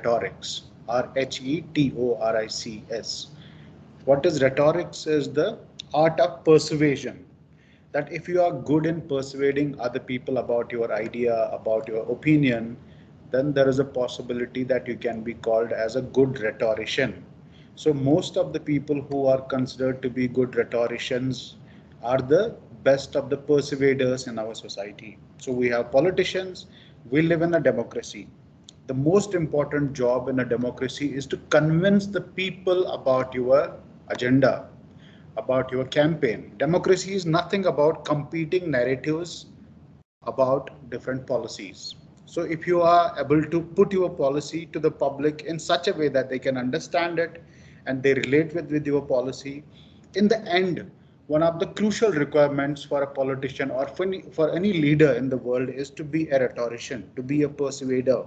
Rhetorics, Rhetorics. What is rhetorics is the art of persuasion. That if you are good in persuading other people about your idea, about your opinion, then there is a possibility that you can be called as a good rhetorician. So most of the people who are considered to be good rhetoricians are the best of the persuaders in our society. So we have politicians, we live in a democracy. The most important job in a democracy is to convince the people about your agenda, about your campaign. Democracy is nothing about competing narratives about different policies. So if you are able to put your policy to the public in such a way that they can understand it and they relate with your policy, in the end, one of the crucial requirements for a politician or for any leader in the world is to be a rhetorician, to be a persuader,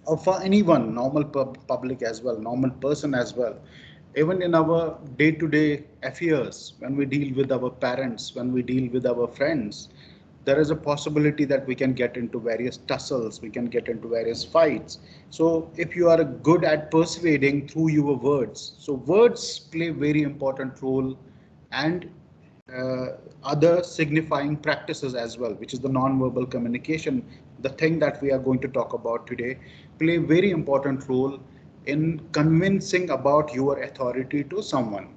or for anyone, normal public as well, normal person as well. Even in our day-to-day affairs, when we deal with our parents, when we deal with our friends, there is a possibility that we can get into various tussles, we can get into various fights. So if you are good at persuading through your words, so words play very important role, and uh, other signifying practices as well, which is the non-verbal communication, the thing that we are going to talk about today, play very important role in convincing about your authority to someone.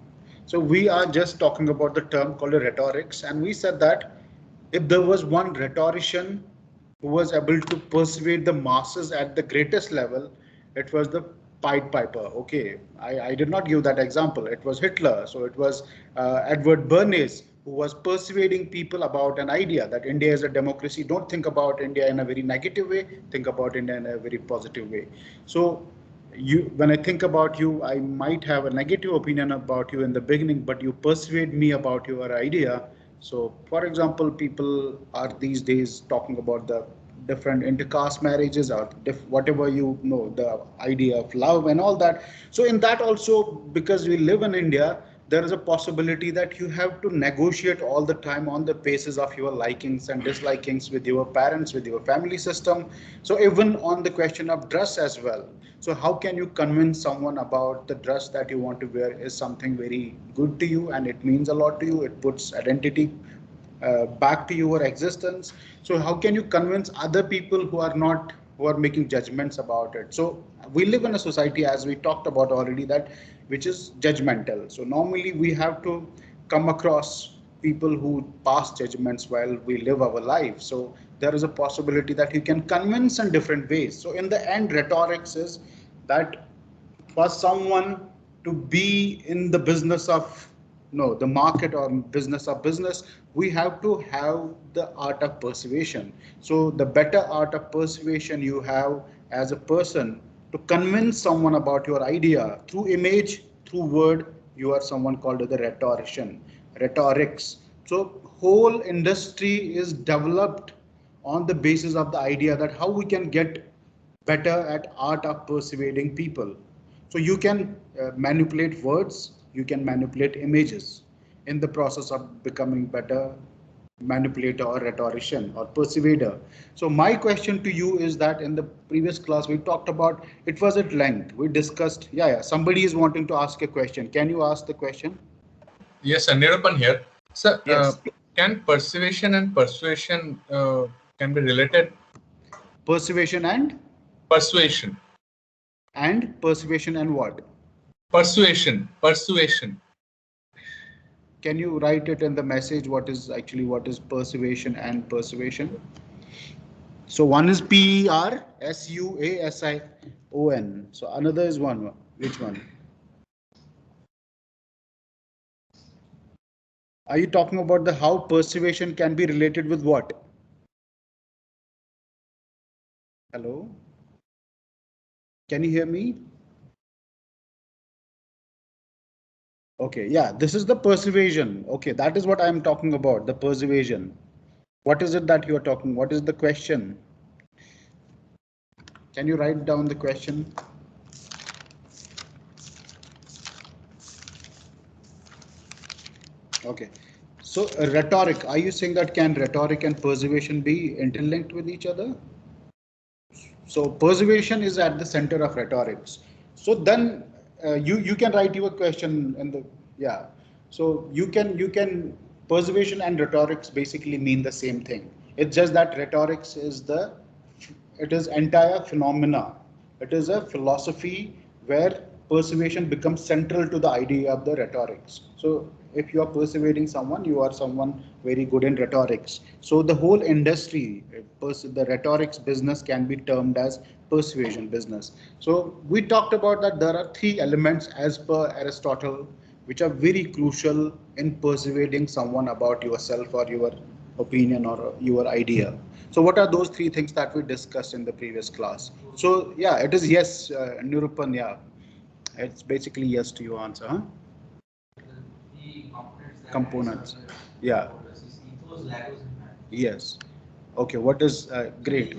So we are just talking about the term called rhetorics, and we said that if there was one rhetorician who was able to persuade the masses at the greatest level, it was the Pied Piper. Okay, I did not give that example. It was Hitler. So it was Edward Bernays who was persuading people about an idea that India is a democracy. Don't think about India in a very negative way. Think about India in a very positive way. So when I think about you, I might have a negative opinion about you in the beginning, but you persuade me about your idea. So, for example, people are these days talking about the different intercaste marriages or whatever you know, the idea of love and all that. So, in that also, because we live in India, there is a possibility that you have to negotiate all the time on the basis of your likings and dislikings with your parents, with your family system. So, even on the question of dress as well. So, how can you convince someone about the dress that you want to wear is something very good to you and it means a lot to you? It puts identity back to your existence. So how can you convince other people who are making judgments about it? So we live in a society, as we talked about already, that which is judgmental. So normally we have to come across people who pass judgments while we live our life. So there is a possibility that you can convince in different ways. So in the end, rhetorics is that for someone to be in the business of no the market or business of business, we have to have the art of persuasion. So the better art of persuasion you have as a person to convince someone about your idea through image, through word, you are someone called the rhetorician, rhetorics. So whole industry is developed on the basis of the idea that how we can get better at art of persuading people. So you can manipulate words, you can manipulate images in the process of becoming better manipulator or rhetorician or persuader. So my question to you is that in the previous class we talked about, it was at length. We discussed, somebody is wanting to ask a question. Can you ask the question? Yes, Nirupan here. So, Yes. can persuasion and persuasion can be related? Persuasion Persuasion. and persuasion and what? Persuasion. Can you write it in the message what is persuasion and persuasion? So one is Persuasion. So another is one. Which one? Are you talking about the how persuasion can be related with what? Hello? Can you hear me? Okay, yeah, this is the persuasion. Okay, that is what I am talking about, the persuasion. What is it that you are talking? What is the question? Can you write down the question? Okay. So rhetoric, are you saying that can rhetoric and persuasion be interlinked with each other? So persuasion is at the center of rhetorics. So then you can write your question in the, yeah. So you can persuasion and rhetorics basically mean the same thing. It's just that rhetorics is the, it is entire phenomena. It is a philosophy where persuasion becomes central to the idea of the rhetorics. So if you are persuading someone, you are someone very good in rhetorics. So the whole industry, the rhetorics business can be termed as persuasion business. So we talked about that there are three elements as per Aristotle, which are very crucial in persuading someone about yourself or your opinion or your idea. So what are those three things that we discussed in the previous class? So yeah, it is yes, Nirupan, yeah. It's basically yes to your answer, huh? Components. Yeah. Yes. Okay, what is great?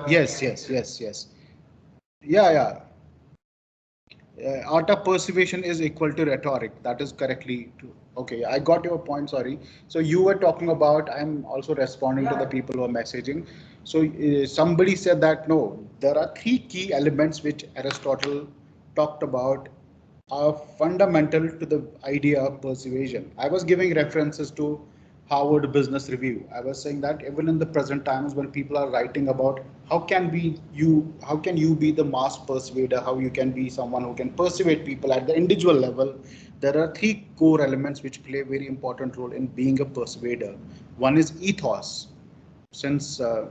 Yes, yes, yes, yes. Yeah, yeah. Art of persuasion is equal to rhetoric. That is correctly true. Okay, I got your point. Sorry. So you were talking about. I'm also responding to the people who are messaging. So somebody said that no, there are three key elements which Aristotle talked about are fundamental to the idea of persuasion. I was giving references to Harvard Business Review. I was saying that even in the present times when people are writing about how can you be the mass persuader, how you can be someone who can persuade people at the individual level, there are three core elements which play a very important role in being a persuader. One is ethos. Since uh,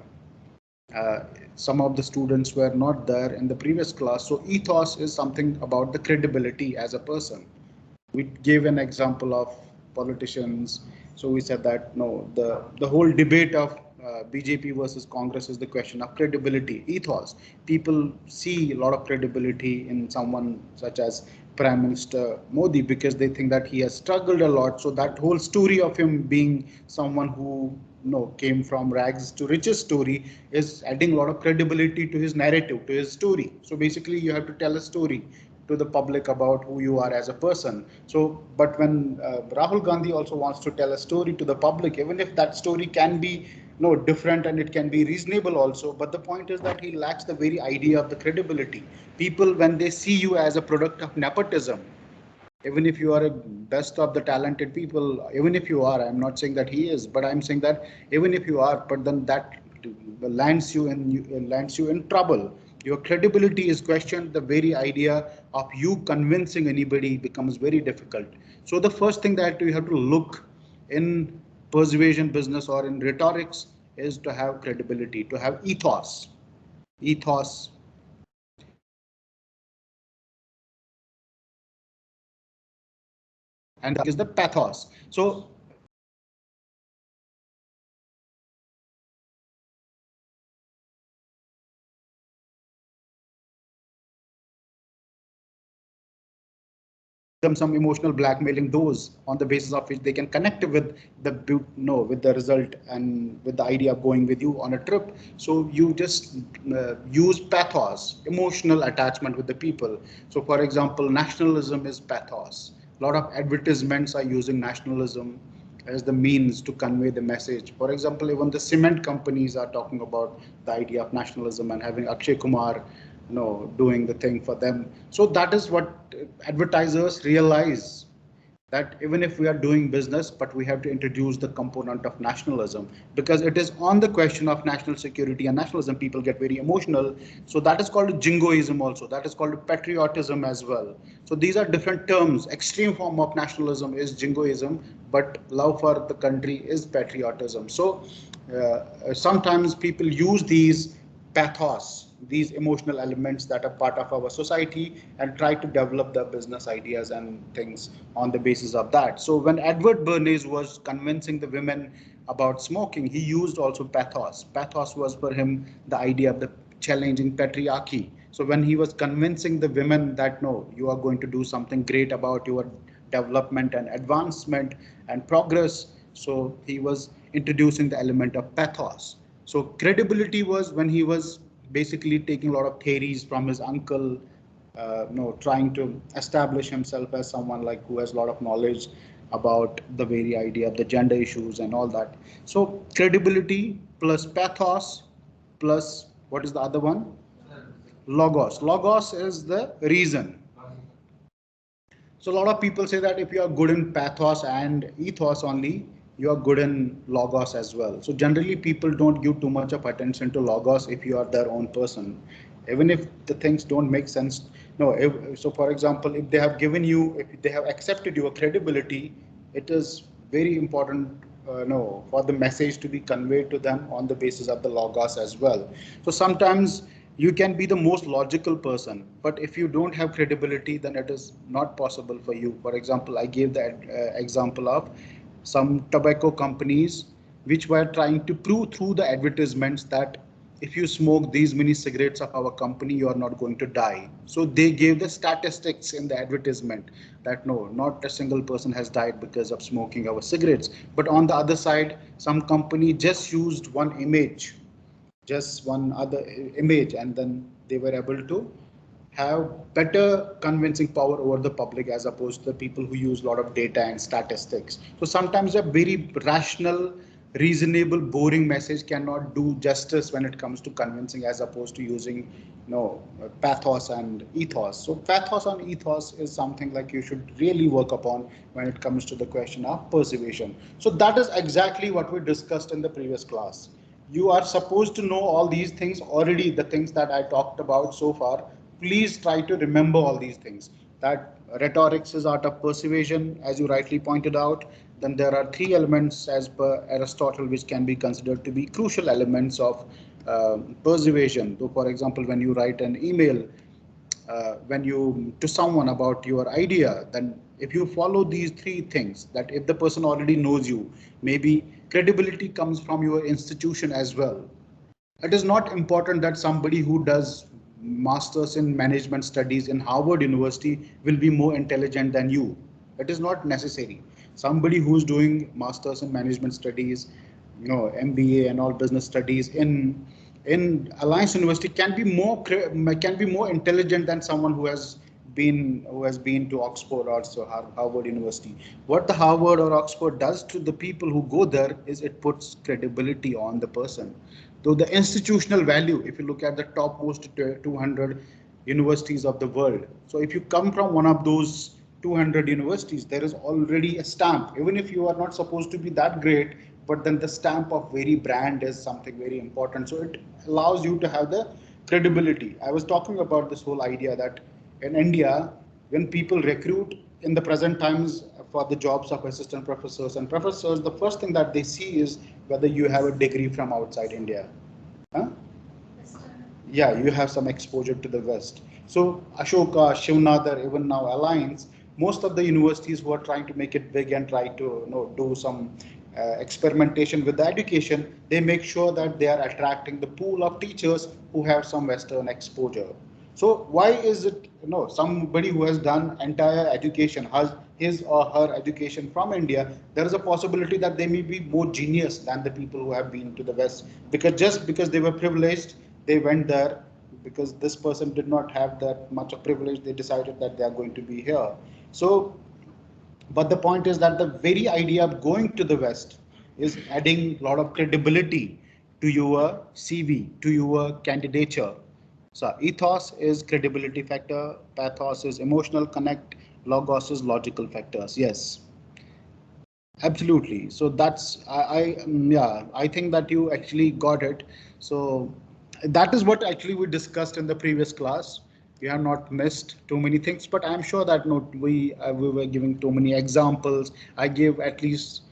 some of the students were not there in the previous class. So ethos is something about the credibility as a person. We gave an example of politicians. So we said that no, the whole debate of BJP versus Congress is the question of credibility, ethos. People see a lot of credibility in someone such as Prime Minister Modi because they think that he has struggled a lot. So that whole story of him being someone who came from rags to riches story is adding a lot of credibility to his narrative, to his story. So basically, you have to tell a story to the public about who you are as a person. So, but when Rahul Gandhi also wants to tell a story to the public, even if that story can be different and it can be reasonable also, but the point is that he lacks the very idea of the credibility. People, when they see you as a product of nepotism, even if you are a best of the talented people, even if you are, I'm not saying that he is, but I'm saying that even if you are, but then that lands you in trouble. Your credibility is questioned. The very idea of you convincing anybody becomes very difficult. So the first thing that you have to look in persuasion business or in rhetorics is to have credibility, to have ethos. Ethos. And that is the pathos. So them some emotional blackmailing those on the basis of which they can connect with the with the result and with the idea of going with you on a trip. So you just use pathos, emotional attachment with the people. So for example, nationalism is pathos. A lot of advertisements are using nationalism as the means to convey the message. For example, even the cement companies are talking about the idea of nationalism and having Akshay Kumar, doing the thing for them. So that is what advertisers realize, that even if we are doing business, but we have to introduce the component of nationalism, because it is on the question of national security and nationalism people get very emotional. So that is called jingoism also, that is called patriotism as well. So these are different terms. Extreme form of nationalism is jingoism, but love for the country is patriotism. So sometimes people use these pathos, these emotional elements that are part of our society, and try to develop the business ideas and things on the basis of that. So when Edward Bernays was convincing the women about smoking, he used also pathos. Pathos was for him the idea of the challenging patriarchy. So when he was convincing the women that no, you are going to do something great about your development and advancement and progress, so he was introducing the element of pathos. So credibility was when he was basically taking a lot of theories from his uncle, trying to establish himself as someone like who has a lot of knowledge about the very idea of the gender issues and all that. So credibility plus pathos plus What is the other one? Logos. Logos is the reason. So a lot of people say that if you are good in pathos and ethos only, you are good in logos as well. So generally people don't give too much of attention to logos if you are their own person. Even if the things don't make sense. No, so for example, if they have given you, if they have accepted your credibility, it is very important no, for the message to be conveyed to them on the basis of the logos as well. So sometimes you can be the most logical person, but if you don't have credibility, then it is not possible for you. For example, I gave the example of some tobacco companies which were trying to prove through the advertisements that if you smoke these many cigarettes of our company, you are not going to die. So they gave the statistics in the advertisement that no, not a single person has died because of smoking our cigarettes. But on the other side, some company just used one image, just one other image, and then they were able to have better convincing power over the public as opposed to the people who use a lot of data and statistics. So sometimes a very rational, reasonable, boring message cannot do justice when it comes to convincing as opposed to using pathos and ethos. So pathos and ethos is something like you should really work upon when it comes to the question of persuasion. So that is exactly what we discussed in the previous class. You are supposed to know all these things already, the things that I talked about so far. Please try to remember all these things. That rhetorics is art of persuasion, as you rightly pointed out. Then there are three elements as per Aristotle which can be considered to be crucial elements of persuasion. So for example, when you write an email, when you to someone about your idea, then if you follow these three things, that if the person already knows you, maybe credibility comes from your institution as well. It is not important that somebody who does masters in management studies in Harvard University will be more intelligent than you. It is not necessary. Somebody who's doing masters in management studies, MBA and all business studies in Alliance University can be more intelligent than someone who has been to Oxford or so Harvard University. What the Harvard or Oxford does to the people who go there is it puts credibility on the person. So the institutional value, if you look at the topmost 200 universities of the world, so if you come from one of those 200 universities, there is already a stamp, even if you are not supposed to be that great, but then the stamp of very brand is something very important. So it allows you to have the credibility. I was talking about this whole idea that in India, when people recruit in the present times for the jobs of assistant professors and professors, the first thing that they see is whether you have a degree from outside India. Huh? Yeah, you have some exposure to the West. So Ashoka, Shivnadar, even now Alliance, most of the universities who are trying to make it big and try to do some experimentation with the education, they make sure that they are attracting the pool of teachers who have some Western exposure. So why is it somebody who has done entire education, has his or her education from India, there is a possibility that they may be more genius than the people who have been to the West, because just because they were privileged, they went there. Because this person did not have that much of privilege, they decided that they are going to be here. So but the point is that the very idea of going to the West is adding a lot of credibility to your CV, to your candidature. So ethos is credibility factor, pathos is emotional connect, logos is logical factors. Yes, absolutely. So that's yeah, I think that you actually got it. So that is what actually we discussed in the previous class. We have not missed too many things, but I'm sure that no, we were giving too many examples. I gave at least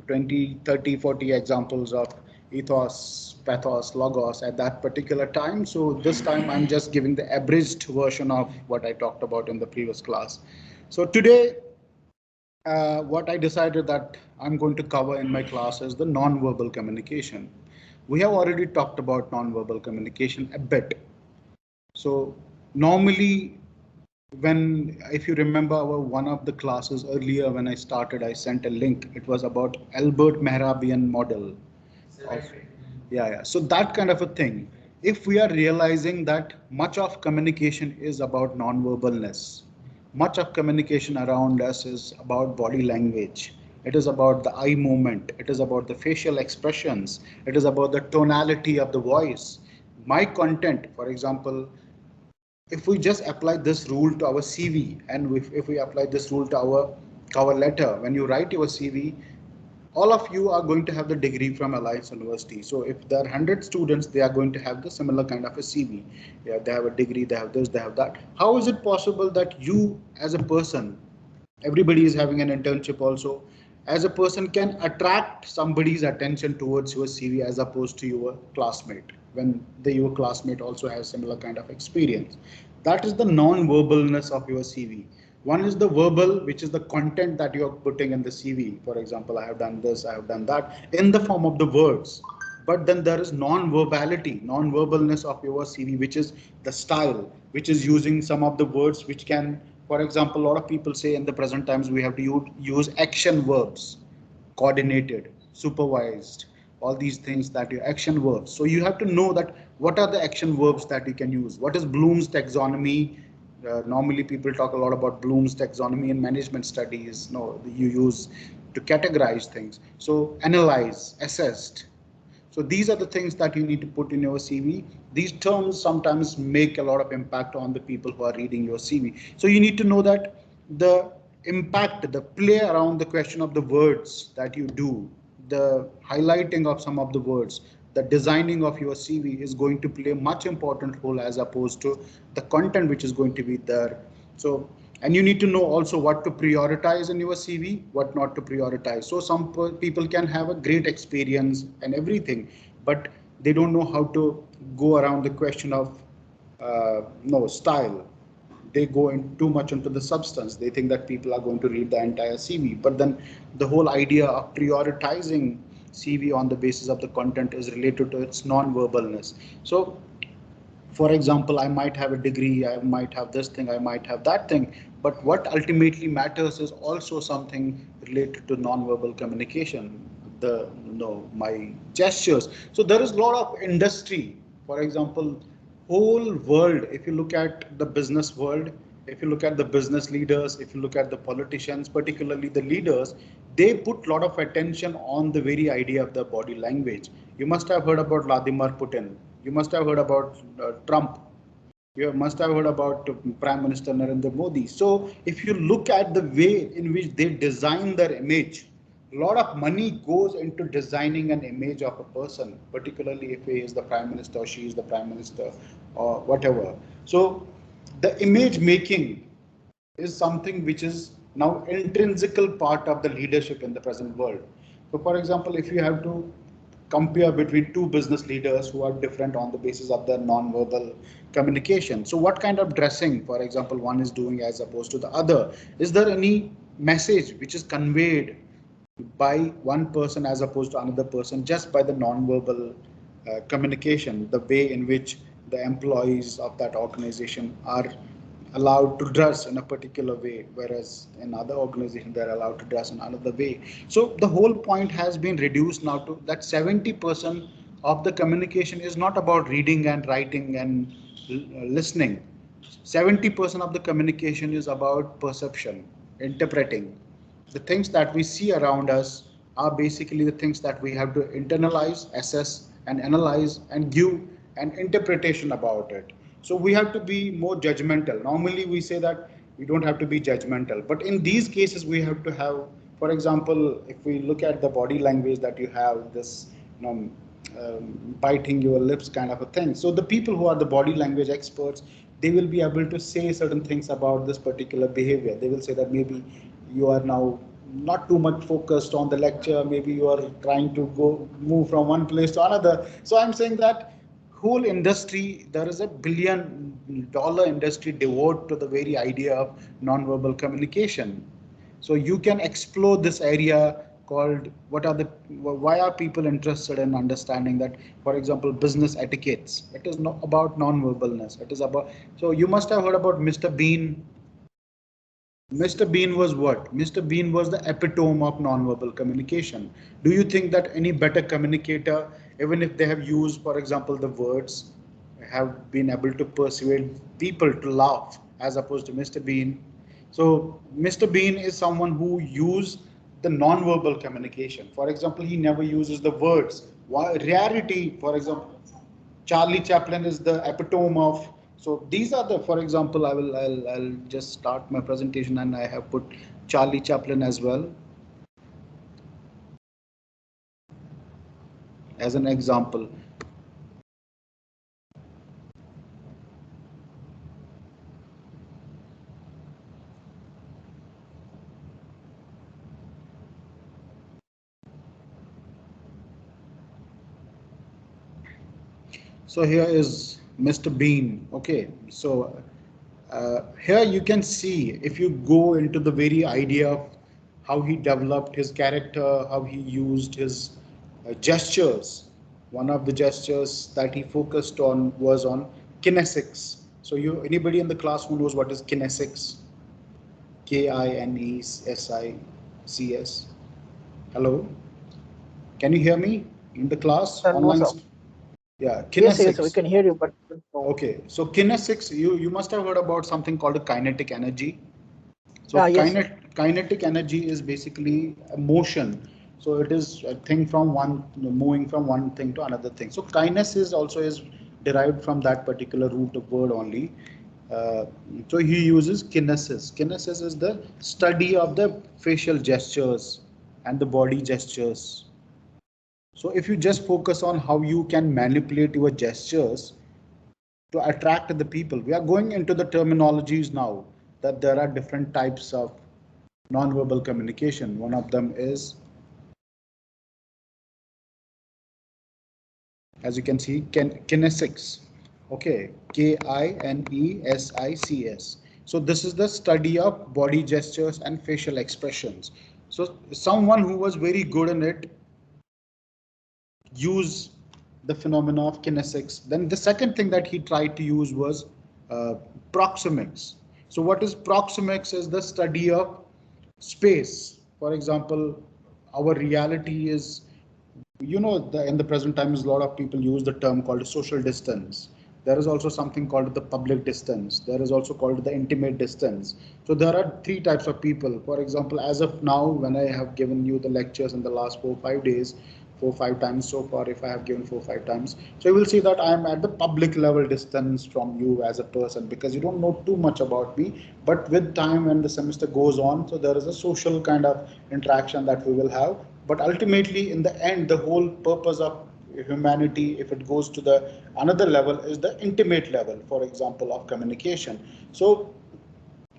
20, 30, 40 examples of ethos, pathos, logos at that particular time. So this time I'm just giving the abridged version of what I talked about in the previous class. So today what I decided that I'm going to cover in my class is the non-verbal communication. We have already talked about non-verbal communication a bit. So normally, when if you remember our one of the classes earlier when I started, I sent a link. It was about Albert Mehrabian model of yeah. So that kind of a thing. If we are realizing that much of communication is about non-verbalness, much of communication around us is about body language. It is about the eye movement. It is about the facial expressions. It is about the tonality of the voice. my content, for example, if we just apply this rule to our CV, and if we apply this rule to our cover letter, when you write your CV, all of you are going to have the degree from Alliance University. So if there are 100 students, they are going to have the similar kind of a CV. Yeah, they have a degree, they have this, they have that. How is it possible that you, as a person, everybody is having an internship also, as a person can attract somebody's attention towards your CV as opposed to your classmate, when your classmate also has similar kind of experience? That is the non-verbalness of your CV. One is the verbal, which is the content that you are putting in the CV. For example, I have done this, I have done that, in the form of the words. But then there is non-verbality, non-verbalness of your CV, which is the style, which is using some of the words which can, for example, a lot of people say in the present times we have to use action verbs, coordinated, supervised, all these things that your action verbs. So you have to know that what are the action verbs that you can use. What is Bloom's taxonomy? Normally people talk a lot about Bloom's taxonomy in management studies. No, you use to categorize things. So analyze, assessed. So these are the things that you need to put in your CV. These terms sometimes make a lot of impact on the people who are reading your CV. So you need to know that the impact, the play around the question of the words that you do, the highlighting of some of the words, the designing of your CV is going to play a much important role as opposed to the content which is going to be there. So, and you need to know also what to prioritize in your CV, what not to prioritize. So some people can have a great experience and everything, but they don't know how to go around the question of no style. They go in too much into the substance. They think that people are going to read the entire CV, but then the whole idea of prioritizing CV on the basis of the content is related to its non-verbalness. So for example, I might have a degree, I might have this thing, I might have that thing, but what ultimately matters is also something related to non-verbal communication, the my gestures. So there is a lot of industry. For example, whole world, if you look at the business world, if you look at the business leaders, if you look at the politicians, particularly the leaders, they put a lot of attention on the very idea of the body language. You must have heard about Vladimir Putin. You must have heard about Trump. You must have heard about Prime Minister Narendra Modi. So if you look at the way in which they design their image, a lot of money goes into designing an image of a person, particularly if he is the Prime Minister or she is the Prime Minister or whatever. So the image making is something which is now intrinsical part of the leadership in the present world. So for example, if you have to compare between two business leaders who are different on the basis of their non-verbal communication, so what kind of dressing, for example, one is doing as opposed to the other? Is there any message which is conveyed by one person as opposed to another person just by the non-verbal communication, the way in which the employees of that organization are allowed to dress in a particular way, whereas in other organizations they're allowed to dress in another way. So the whole point has been reduced now to that 70% of the communication is not about reading and writing and listening. 70% of the communication is about perception, interpreting. The things that we see around us are basically the things that we have to internalize, assess, and analyze and give an interpretation about it. So we have to be more judgmental. Normally we say that we don't have to be judgmental, but in these cases we have to have, for example, if we look at the body language that you have, this you know, biting your lips kind of a thing. So the people who are the body language experts, they will be able to say certain things about this particular behavior. They will say that maybe you are now not too much focused on the lecture, maybe you are trying to go move from one place to another. So I'm saying that whole industry, there is $1 billion industry devoted to the very idea of non-verbal communication. So you can explore this area called why are people interested in understanding that, for example, business etiquettes. It is not about non-verbalness. It is about, so you must have heard about Mr. Bean. Mr. Bean was what? Mr. Bean was the epitome of non-verbal communication. Do you think that any better communicator, even if they have used, for example, the words, have been able to persuade people to laugh as opposed to Mr. Bean? So Mr. Bean is someone who used the non-verbal communication. For example, he never uses the words. Rarity, for example. Charlie Chaplin is the epitome of. So these are the, for example, I'll just start my presentation and I have put Charlie Chaplin as well as an example. So here is Mr. Bean. Okay, so here you can see, if you go into the very idea of how he developed his character, how he used his gestures. One of the gestures that he focused on was on kinesics. So you, anybody in the class who knows what is kinesics? Kinesics. Hello, can you hear me in the class No, online? sir. Yeah, Yes, yes, we kinesics. can hear you, but no. Okay, so kinesics, you must have heard about something called a kinetic energy. So Yes, sir. kinetic energy is basically a motion. So it is a thing from one, moving from one thing to another thing. So kinesis also is derived from that particular root of word only. Uh, so he uses kinesis. Kinesis is the study of the facial gestures and the body gestures. So if you just focus on how you can manipulate your gestures to attract the people. We are going into the terminologies now, that there are different types of non-verbal communication. One of them is, as you can see, kinesics. Okay, Kinesics. So this is the study of body gestures and facial expressions. So someone who was very good in it use the phenomena of kinesics. Then the second thing that he tried to use was proxemics. So what is proxemics? Is the study of space. For example, our reality is, in the present times, a lot of people use the term called social distance. There is also something called the public distance. There is also called the intimate distance. So there are three types of people. For example, as of now, when I have given you the lectures in the last 4 5 days, 4 5 times so far, if I have given 4 5 times, so you will see that I am at the public level distance from you as a person, because you don't know too much about me. But with time, when the semester goes on, so there is a social kind of interaction that we will have. But ultimately, in the end, the whole purpose of humanity, if it goes to the another level, is the intimate level, for example, of communication. So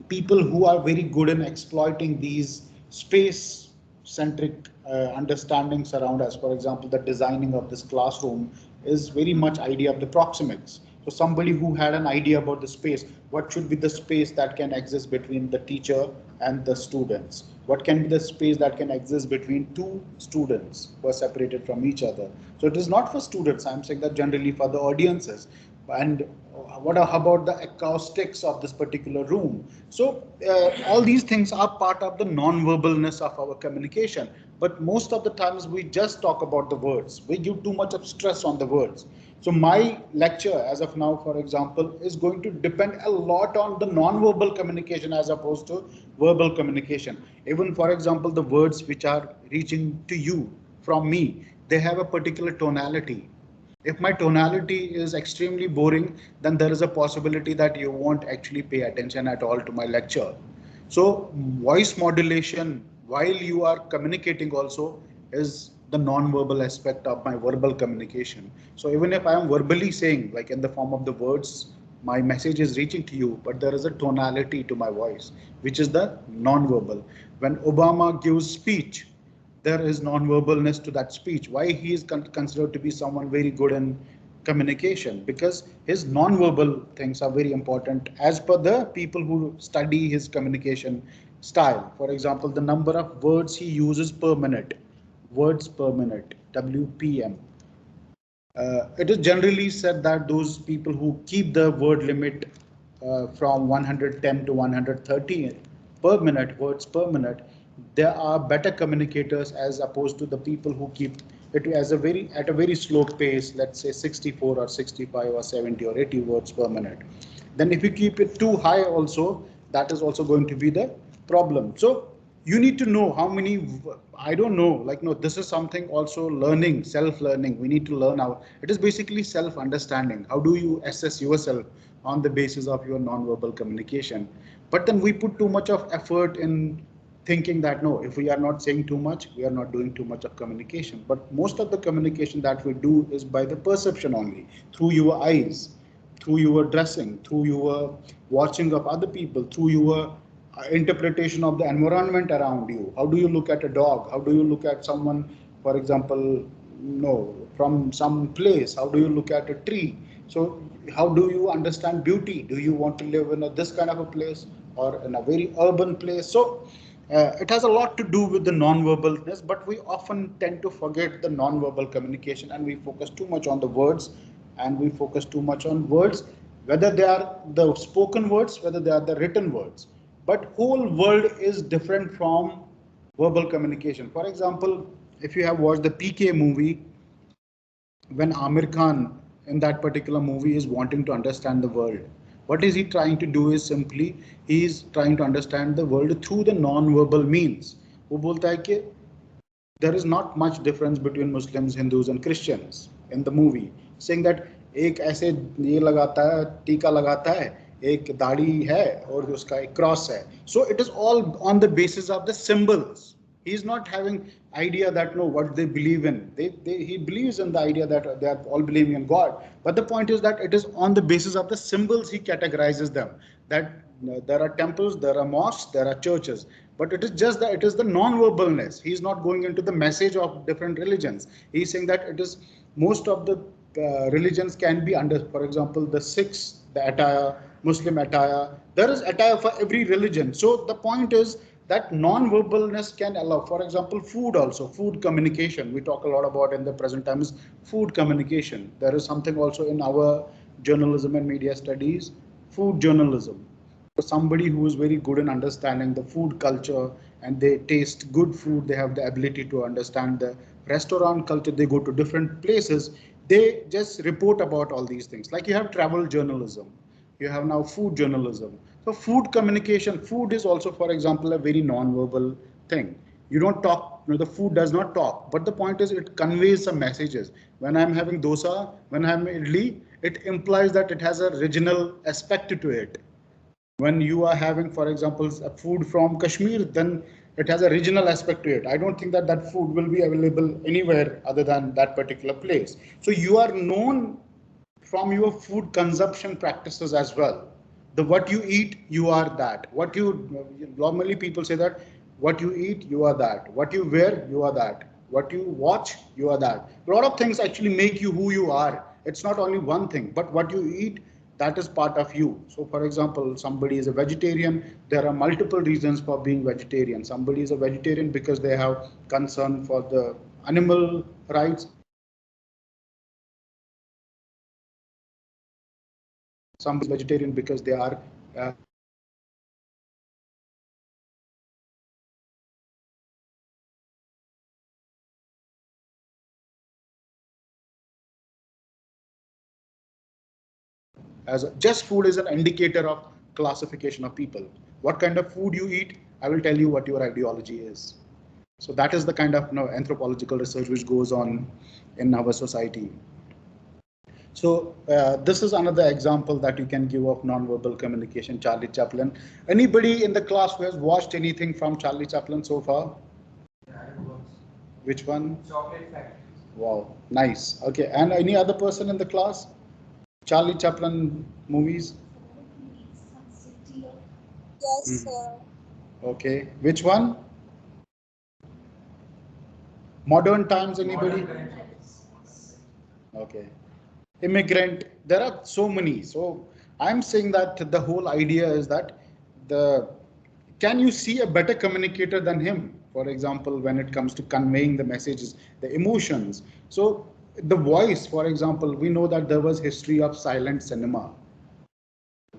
people who are very good in exploiting these space centric understandings around us, for example, the designing of this classroom is very much idea of the proxemics. So somebody who had an idea about the space, what should be the space that can exist between the teacher and the students, what can be the space that can exist between two students who are separated from each other. So it is not for students, I'm saying that generally for the audiences. And what about the acoustics of this particular room? So all these things are part of the non-verbalness of our communication. But most of the times we just talk about the words. We give too much of stress on the words. So my lecture as of now, for example, is going to depend a lot on the non-verbal communication as opposed to verbal communication. Even, for example, the words which are reaching to you from me, they have a particular tonality. If my tonality is extremely boring, then there is a possibility that you won't actually pay attention at all to my lecture. So voice modulation while you are communicating also is the non-verbal aspect of my verbal communication. So even if I am verbally saying, like in the form of the words, my message is reaching to you, but there is a tonality to my voice, which is the non-verbal. When Obama gives speech, there is non-verbalness to that speech. Why he is considered to be someone very good in communication? Because his non-verbal things are very important as per the people who study his communication style. For example, the number of words he uses per minute, words per minute, WPM. It is generally said that those people who keep the word limit from 110 to 130 per minute, words per minute, they are better communicators as opposed to the people who keep it as a very at a very slow pace, let's say 64 or 65 or 70 or 80 words per minute. Then if you keep it too high also, that is also going to be the problem. So you need to know how many, I don't know, like, no, this is something also learning, self-learning. We need to learn how, it is basically self-understanding. How do you assess yourself on the basis of your non-verbal communication? But then we put too much of effort in thinking that no, if we are not saying too much, we are not doing too much of communication. But most of the communication that we do is by the perception only, through your eyes, through your dressing, through your watching of other people, through your interpretation of the environment around you. How do you look at a dog? How do you look at someone, for example, no, from some place? How do you look at a tree? So how do you understand beauty? Do you want to live in this kind of a place or in a very urban place? So it has a lot to do with the non-verbalness, but we often tend to forget the non-verbal communication and we focus too much on the words, and we focus too much on words, whether they are the spoken words, whether they are the written words. But whole world is different from verbal communication. For example, if you have watched the PK movie, when Amir Khan in that particular movie is wanting to understand the world, what is he trying to do is simply he is trying to understand the world through the non-verbal means. वो बोलता है कि there is not much difference between Muslims, Hindus, and Christians in the movie, saying that एक ऐसे ये लगाता है, टीका लगाता है, एक दाढ़ी है और उसका एक क्रॉस है. So it is all on the basis of the symbols. He is not having idea that no what they believe in. He believes in the idea that they are all believing in God. But the point is that it is on the basis of the symbols he categorizes them. That there are temples, there are mosques, there are churches. But it is just that it is the non-verbalness. He is not going into the message of different religions. He is saying that it is most of the religions can be under, for example, the Sikhs, the attire, Muslim attire. There is attire for every religion. So the point is that non-verbalness can allow, for example, food also, food communication. We talk a lot about in the present times, food communication. There is something also in our journalism and media studies, food journalism. Somebody who is very good in understanding the food culture and they taste good food, they have the ability to understand the restaurant culture, they go to different places, they just report about all these things. Like you have travel journalism, you have now food journalism. So food communication, food is also, for example, a very non-verbal thing. You don't talk, the food does not talk, but the point is it conveys some messages. When I'm having dosa, when I'm idli, it implies that it has a regional aspect to it. When you are having, for example, a food from Kashmir, then it has a regional aspect to it. I don't think that that food will be available anywhere other than that particular place. So you are known from your food consumption practices as well. The what you eat, you are that. What you normally people say that what you eat, you are that. What you wear, you are that. What you watch, you are that. A lot of things actually make you who you are. It's not only one thing, but what you eat, that is part of you. So for example, somebody is a vegetarian, there are multiple reasons for being vegetarian. Somebody is a vegetarian because they have concern for the animal rights. Somebody is vegetarian because they are as just food is an indicator of classification of people. What kind of food you eat, I will tell you what your ideology is. So that is the kind of anthropological research which goes on in our society. So this is another example that you can give of non-verbal communication, Charlie Chaplin. Anybody in the class who has watched anything from Charlie Chaplin so far? Which one? Chocolate Factory. Wow, nice. Okay, and any other person in the class? Charlie Chaplin movies? Yes, sir. Okay, which one? Modern Times, anybody? Okay. Immigrant, there are so many. So I'm saying that the whole idea is that the can you see a better communicator than him? For example, when it comes to conveying the messages, the emotions. So the voice, for example, we know that there was history of silent cinema.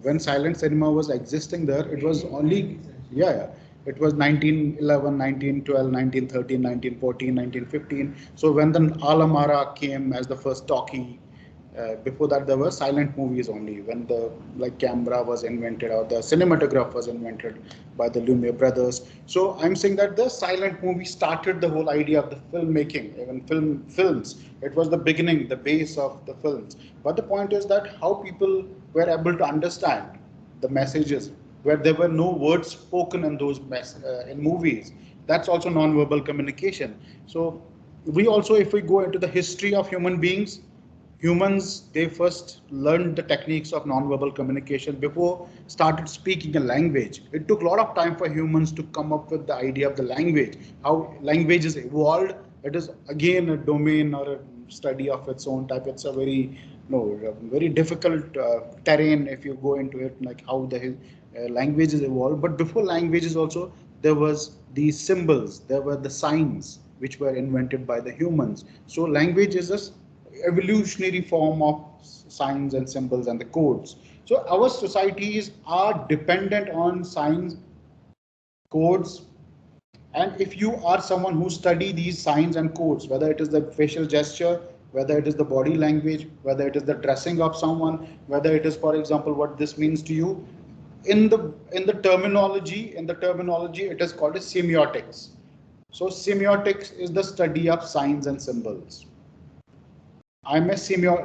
When silent cinema was existing there, it was only, yeah, it was 1911, 1912, 1913, 1914, 1915. So when the Alamara came as the first talkie, Before that, there were silent movies only. When the like camera was invented or the cinematograph was invented by the Lumiere brothers. So I'm saying that the silent movie started the whole idea of the filmmaking, even films. It was the beginning, the base of the films. But the point is that how people were able to understand the messages where there were no words spoken in those in movies. That's also non-verbal communication. So we also, if we go into the history of human beings, humans, they first learned the techniques of non-verbal communication before started speaking a language. It took a lot of time for humans to come up with the idea of the language, how languages evolved. It is again a domain or a study of its own type. It's a very no very difficult terrain if you go into it, like how the languages evolved. But before languages also, there was these symbols, there were the signs which were invented by the humans. So language is a evolutionary form of signs and symbols and the codes. So our societies are dependent on signs, codes, and if you are someone who study these signs and codes, whether it is the facial gesture, whether it is the body language, whether it is the dressing of someone, whether it is, for example, what this means to you, in the terminology, it is called as semiotics. So semiotics is the study of signs and symbols. I'm a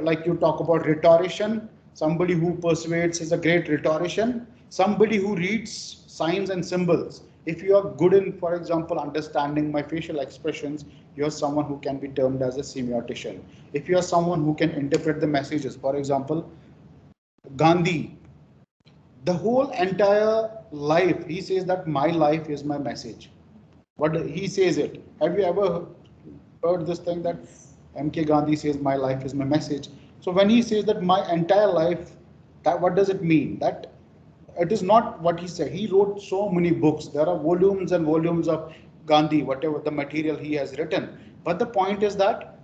like you talk about rhetorician. Somebody who persuades is a great rhetorician. Somebody who reads signs and symbols. If you are good in, for example, understanding my facial expressions, you're someone who can be termed as a semiotician. If you are someone who can interpret the messages, for example, Gandhi, the whole entire life, he says that my life is my message. What he says it. Have you ever heard this thing that MK Gandhi says my life is my message? So when he says that my entire life, that what does it mean? That it is not what he said. He wrote so many books. There are volumes and volumes of Gandhi, whatever the material he has written. But the point is that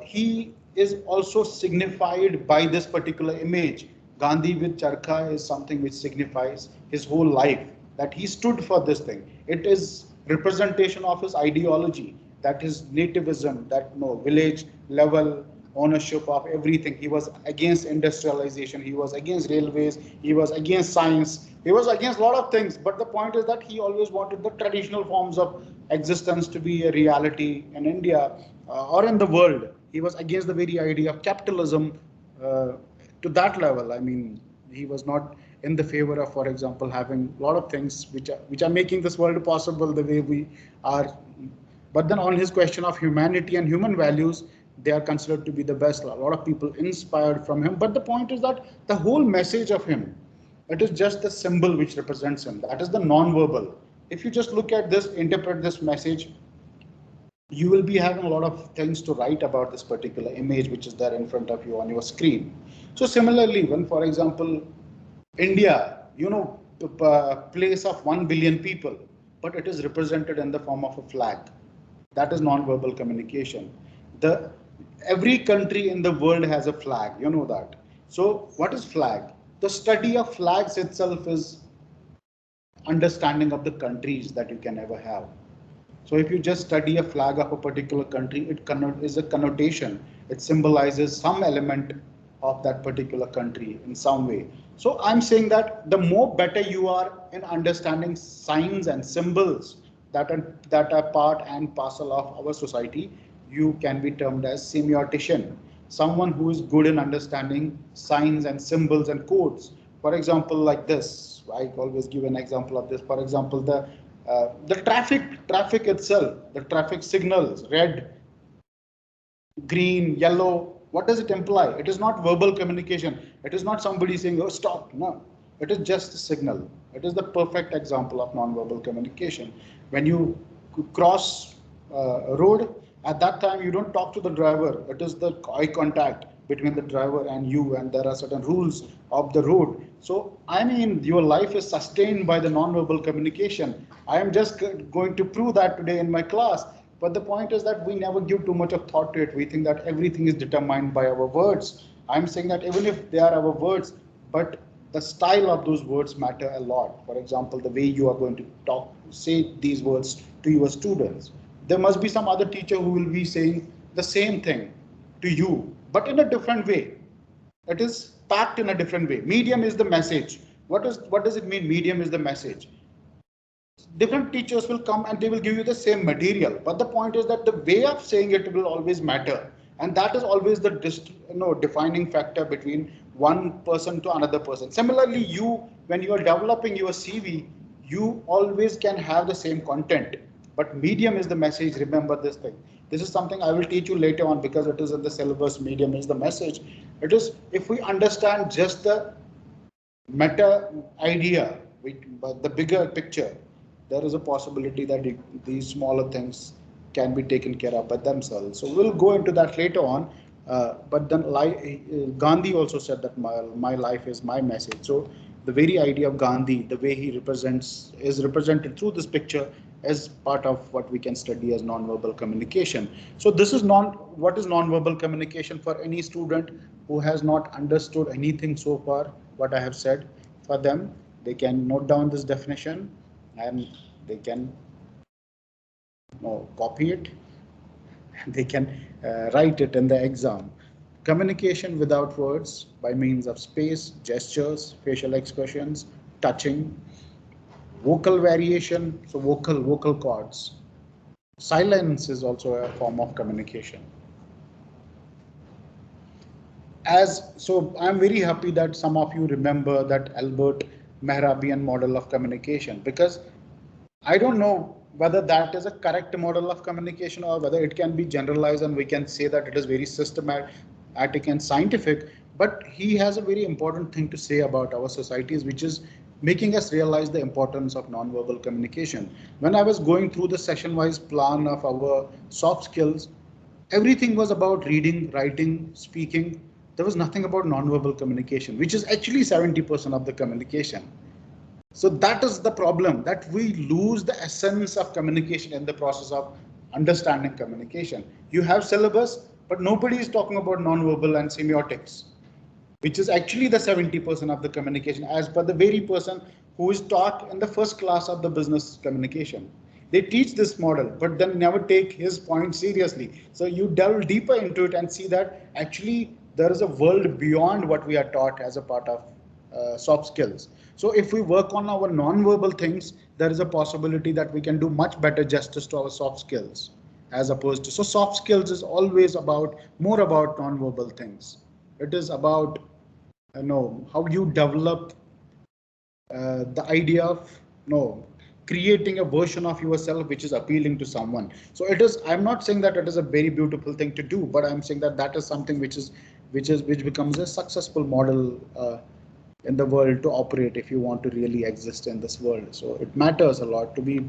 he is also signified by this particular image. Gandhi with charkha is something which signifies his whole life, that he stood for this thing. It is representation of his ideology, that is nativism, that no village level ownership of everything. He was against industrialization, he was against railways, he was against science, he was against a lot of things. But the point is that he always wanted the traditional forms of existence to be a reality in India or in the world. He was against the very idea of capitalism uh, to that level. I mean, he was not in the favor of, for example, having a lot of things which are making this world possible the way we are. But then on his question of humanity and human values, they are considered to be the best. A lot of people inspired from him. But the point is that the whole message of him, it is just the symbol which represents him. That is the non-verbal. If you just look at this, interpret this message, you will be having a lot of things to write about this particular image which is there in front of you on your screen. So similarly, when, for example, India, the place of 1 billion people, but it is represented in the form of a flag. That is non-verbal communication. The every country in the world has a flag, you know that. So what is flag? The study of flags itself is understanding of the countries that you can ever have. So if you just study a flag of a particular country, it is a connotation. It symbolizes some element of that particular country in some way. So I'm saying that the more better you are in understanding signs and symbols that are part and parcel of our society, you can be termed as semiotician, someone who is good in understanding signs and symbols and codes. For example, like this, I always give an example of this. For example, the traffic itself, the traffic signals, red, green, yellow, what does it imply? It is not verbal communication. It is not somebody saying, oh, stop. No, it is just a signal. It is the perfect example of non-verbal communication. When you cross a road, at that time, you don't talk to the driver. It is the eye contact between the driver and you, and there are certain rules of the road. So, I mean, your life is sustained by the non-verbal communication. I am just going to prove that today in my class. But the point is that we never give too much of thought to it. We think that everything is determined by our words. I'm saying that even if they are our words, but the style of those words matter a lot. For example, the way you are going to say these words to your students. There must be some other teacher who will be saying the same thing to you, but in a different way. It is packed in a different way. Medium is the message. What does it mean? Medium is the message. Different teachers will come and they will give you the same material, but the point is that the way of saying it will always matter, and that is always the defining factor between one person to another person. Similarly, you, when you are developing your CV, you always can have the same content, but medium is the message. Remember this thing. This is something I will teach you later on because it is in the syllabus. Medium is the message. It is, if we understand just the meta idea, but the bigger picture, there is a possibility that these smaller things can be taken care of by themselves. So we'll go into that later on. But then Gandhi also said that my life is my message. So the very idea of Gandhi, the way he represents, is represented through this picture as part of what we can study as non-verbal communication. So this is what is non-verbal communication for any student who has not understood anything so far, what I have said. For them, they can note down this definition and they can copy it. They can write it in the exam. Communication without words by means of space, gestures, facial expressions, touching, vocal variation, so vocal cords. Silence is also a form of communication. I'm very happy that some of you remember that Albert Mehrabian model of communication, because I don't know whether that is a correct model of communication or whether it can be generalized and we can say that it is very systematic and scientific. But he has a very important thing to say about our societies, which is making us realize the importance of nonverbal communication. When I was going through the session-wise plan of our soft skills, everything was about reading, writing, speaking. There was nothing about nonverbal communication, which is actually 70% of the communication. So that is the problem, that we lose the essence of communication in the process of understanding communication. You have syllabus, but nobody is talking about nonverbal and semiotics, which is actually the 70% of the communication, as per the very person who is taught in the first class of the business communication. They teach this model, but then never take his point seriously. So you delve deeper into it and see that actually there is a world beyond what we are taught as a part of soft skills. So if we work on our non-verbal things, there is a possibility that we can do much better justice to our soft skills as opposed to. So soft skills is always about more about non-verbal things. It is about how you develop the idea of creating a version of yourself which is appealing to someone. So it is, I'm not saying that it is a very beautiful thing to do, but I'm saying that that is something which becomes a successful model in the world to operate if you want to really exist in this world. So it matters a lot to be,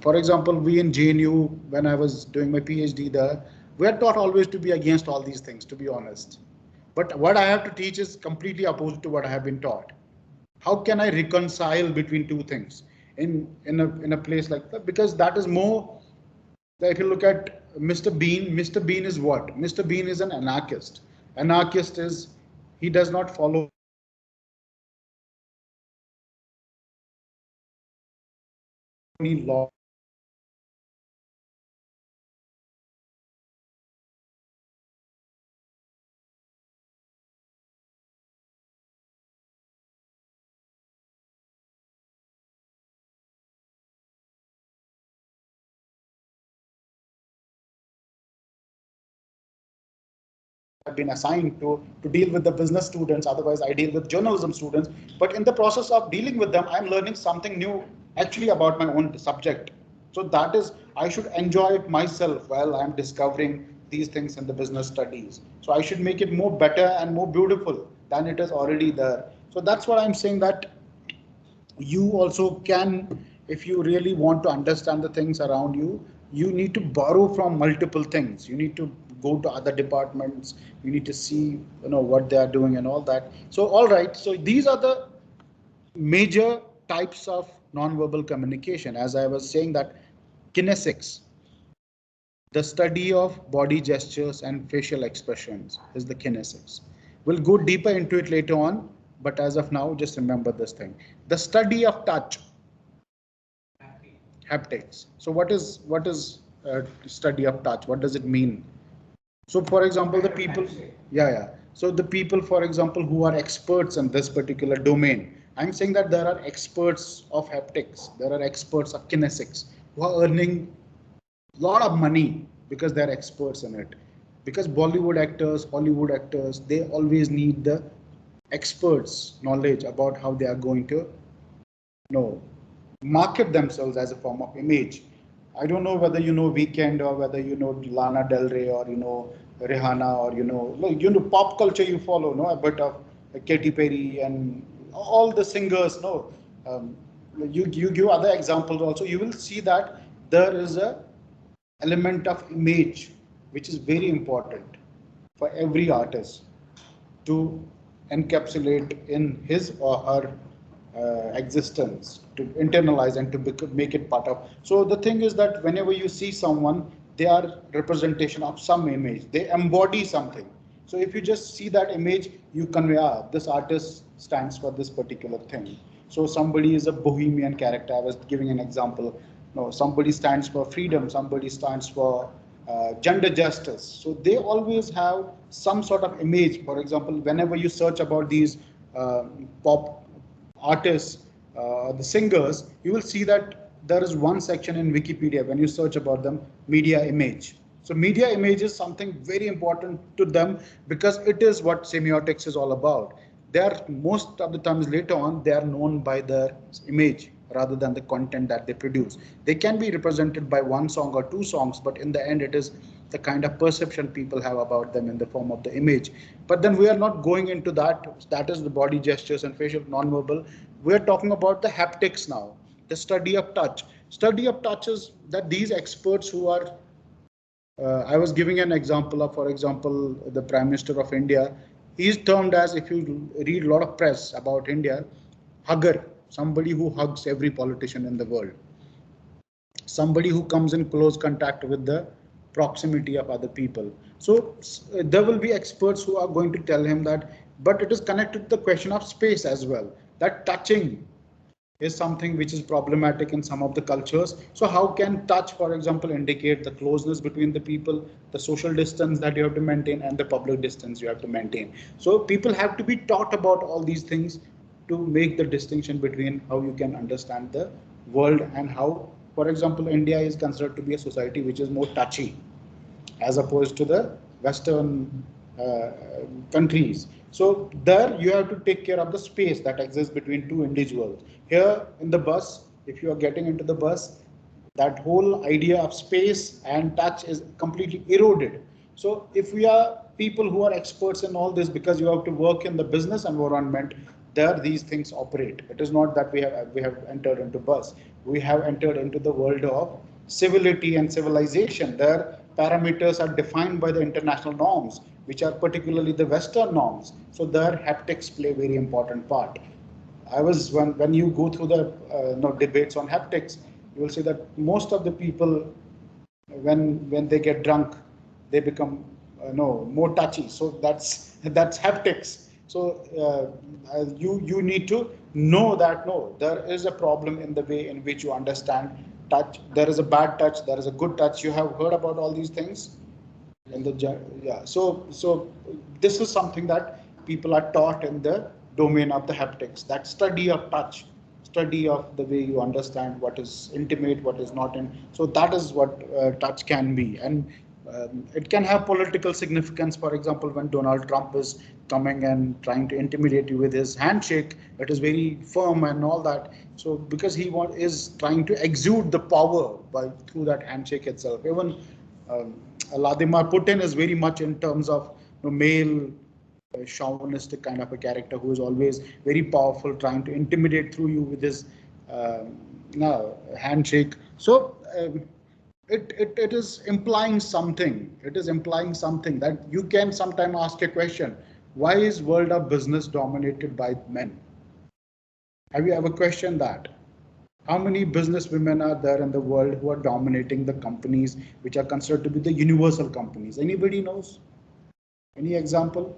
for example, we in JNU, when I was doing my PhD there, we are taught always to be against all these things, to be honest. But what I have to teach is completely opposite to what I have been taught. How can I reconcile between two things in a place like that? Because that is more, if you look at Mr. Bean is what? Mr. Bean is an anarchist. Anarchist is, he does not follow any law. Have been assigned to deal with the business students. Otherwise, I deal with journalism students. But in the process of dealing with them, I'm learning something new actually about my own subject. So that is, I should enjoy it myself while I'm discovering these things in the business studies. So I should make it more better and more beautiful than it is already there. So that's what I'm saying, that you also can, if you really want to understand the things around you, you need to borrow from multiple things. You need to go to other departments, you need to see what they are doing and all that. So all right, so these are the major types of non-verbal communication. As I was saying, that kinesics, the study of body gestures and facial expressions, is the kinesics. We'll go deeper into it later on, but as of now, just remember this thing. The study of touch, haptics. So what is study of touch? What does it mean? So for example, the people, yeah, So the people, for example, who are experts in this particular domain, I'm saying that there are experts of haptics, there are experts of kinesics who are earning a lot of money because they're experts in it. Because Bollywood actors, Hollywood actors, they always need the experts knowledge about how they are going to know market themselves as a form of image. I don't know whether you know Weekend or whether you know Lana Del Rey or you know Rihanna or pop culture you follow, no, a bit of Katy Perry and all the singers, no. Um, you give other examples also. You will see that there is a element of image which is very important for every artist to encapsulate in his or her existence, to internalize and to make it part of. So the thing is that whenever you see someone, they are representation of some image. They embody something. So if you just see that image, you convey, this artist stands for this particular thing. So somebody is a bohemian character. I was giving an example. No, somebody stands for freedom. Somebody stands for gender justice. So they always have some sort of image. For example, whenever you search about these pop artists, the singers, you will see that there is one section in Wikipedia when you search about them, media image. So media image is something very important to them because it is what semiotics is all about. They are most of the times later on they are known by their image rather than the content that they produce. They can be represented by one song or two songs, but in the end it is the kind of perception people have about them in the form of the image. But then we are not going into that. That is the body gestures and facial nonverbal. We are talking about the haptics now, the study of touch. Study of touch is that these experts who are I was giving an example of, for example, the Prime Minister of India. He is termed as, if you read a lot of press about India, hugger, somebody who hugs every politician in the world, somebody who comes in close contact with the proximity of other people. So there will be experts who are going to tell him that, but it is connected to the question of space as well, that touching is something which is problematic in some of the cultures. So how can touch, for example, indicate the closeness between the people, the social distance that you have to maintain and the public distance you have to maintain. So people have to be taught about all these things to make the distinction between how you can understand the world and how, for example, India is considered to be a society which is more touchy as opposed to the Western countries. So there you have to take care of the space that exists between two individuals. Here in the bus, if you are getting into the bus, that whole idea of space and touch is completely eroded. So if we are people who are experts in all this, because you have to work in the business environment, there these things operate. It is not that we have entered into bus. We have entered into the world of civility and civilization. There parameters are defined by the international norms, which are particularly the Western norms. So there haptics play a very important part. I was when you go through the debates on haptics, you will see that most of the people, when they get drunk, they become no more touchy. So that's haptics. So you need to know that no, there is a problem in the way in which you understand touch. There is a bad touch. There is a good touch. You have heard about all these things in the yeah. So this is something that people are taught in the domain of the haptics, that study of touch, study of the way you understand what is intimate, what is not in. So that is what touch can be. And it can have political significance. For example, when Donald Trump is coming and trying to intimidate you with his handshake, it is very firm and all that. So because is trying to exude the power by through that handshake itself. Even um, Vladimir Putin is very much in terms of male chauvinistic kind of a character who is always very powerful, trying to intimidate through you with his handshake. So it is implying something. It is implying something that you can sometime ask a question: why is world of business dominated by men? Have you ever questioned that? How many business women are there in the world who are dominating the companies which are considered to be the universal companies? Anybody knows? Any example?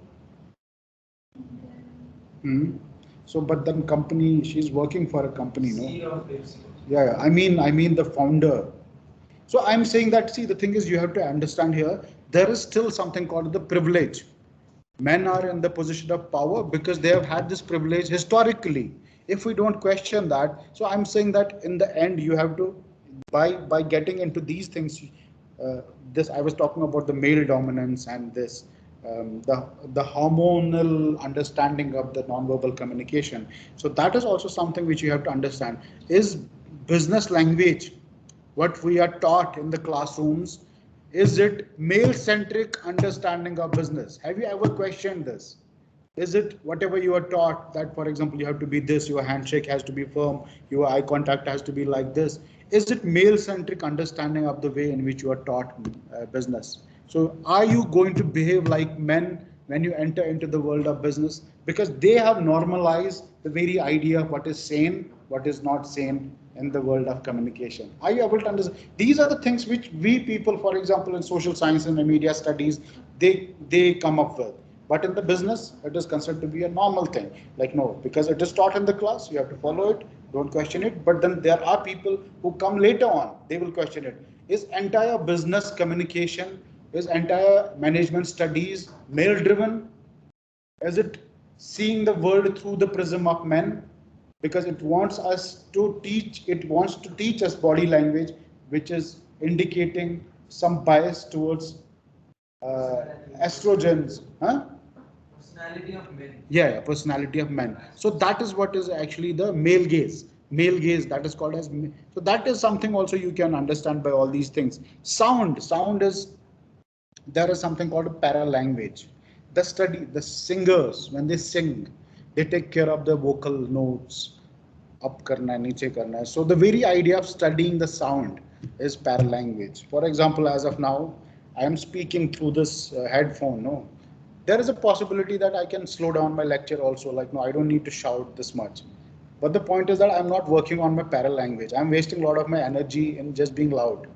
Hmm. So, but then company, she's working for a company, no? Yeah, yeah. I mean the founder. So I'm saying that, see, the thing is you have to understand here, there is still something called the privilege. Men are in the position of power because they have had this privilege historically. If we don't question that, so I'm saying that in the end you have to, by getting into these things, uh, this I was talking about the male dominance and this, the hormonal understanding of the nonverbal communication. So that is also something which you have to understand. Is business language what we are taught in the classrooms, is it male centric understanding of business? Have you ever questioned this? Is it whatever you are taught, that for example you have to be this, your handshake has to be firm, your eye contact has to be like this? Is it male centric understanding of the way in which you are taught business? So are you going to behave like men when you enter into the world of business? Because they have normalized the very idea of what is sane, what is not sane in the world of communication. Are you able to understand? These are the things which we people, for example, in social science and media studies, they come up with. But in the business, it is considered to be a normal thing. Like, no, because it is taught in the class, you have to follow it, don't question it. But then there are people who come later on, they will question it. Is entire business communication, is entire management studies male driven? Is it seeing the world through the prism of men? Because it wants us to teach, it wants to teach us body language, which is indicating some bias towards estrogens, huh? Personality of men. Yeah, personality of men. So that is what is actually the male gaze. Male gaze, that is called as. So that is something also you can understand by all these things. Sound is, there is something called a paralanguage. The study, the singers, when they sing, they take care of the vocal notes, up karna hai, niche karna hai. So the very idea of studying the sound is paralanguage. For example, as of now, I am speaking through this headphone. No, there is a possibility that I can slow down my lecture also. Like, no, I don't need to shout this much. But the point is that I'm not working on my paralanguage. I'm wasting a lot of my energy in just being loud.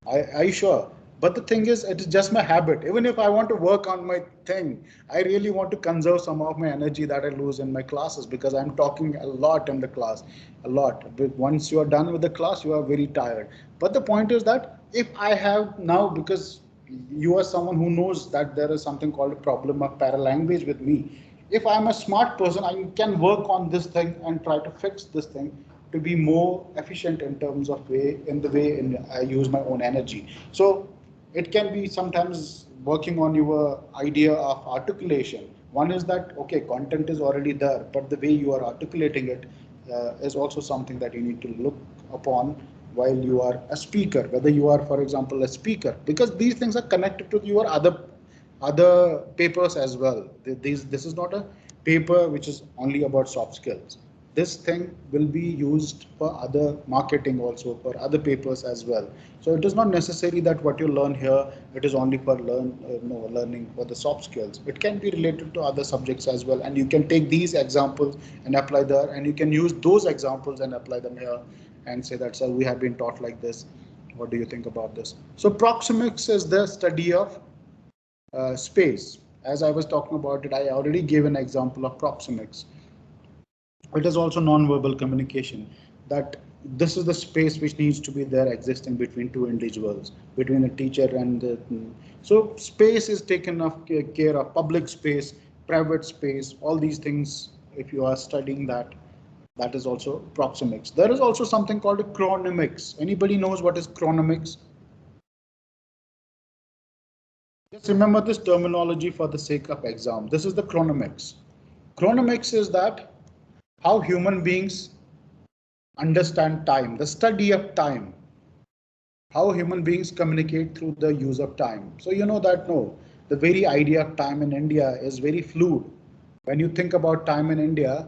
I sure. But the thing is, it is just my habit. Even if I want to work on my thing, I really want to conserve some of my energy that I lose in my classes because I'm talking a lot in the class, a lot. But once you are done with the class, you are very tired. But the point is that if I have now, because you are someone who knows that there is something called a problem of paralanguage with me. If I'm a smart person, I can work on this thing and try to fix this thing to be more efficient in terms of way in the way I use my own energy. So it can be sometimes working on your idea of articulation. One is that okay, content is already there, but the way you are articulating it is also something that you need to look upon while you are a speaker. Whether you are, for example, a speaker, because these things are connected to your other papers as well. This is not a paper which is only about soft skills. This thing will be used for other marketing also, for other papers as well. So it is not necessary that what you learn here, it is only for no, learning for the soft skills. It can be related to other subjects as well, and you can take these examples and apply there, and you can use those examples and apply them here and say that, sir, we have been taught like this. What do you think about this? So proxemics is the study of space. As I was talking about it, I already gave an example of proxemics. It is also non-verbal communication, that this is the space which needs to be there existing between two individuals, between a teacher and the, so space is taken of care of, public space, private space, all these things. If you are studying that, that is also proxemics. There is also something called a chronemics. Anybody knows what is chronemics? Just remember this terminology for the sake of exam. This is the chronomics. Chronomics is that how human beings understand time, the study of time, how human beings communicate through the use of time. So you know that no, the very idea of time in India is very fluid. When you think about time in India,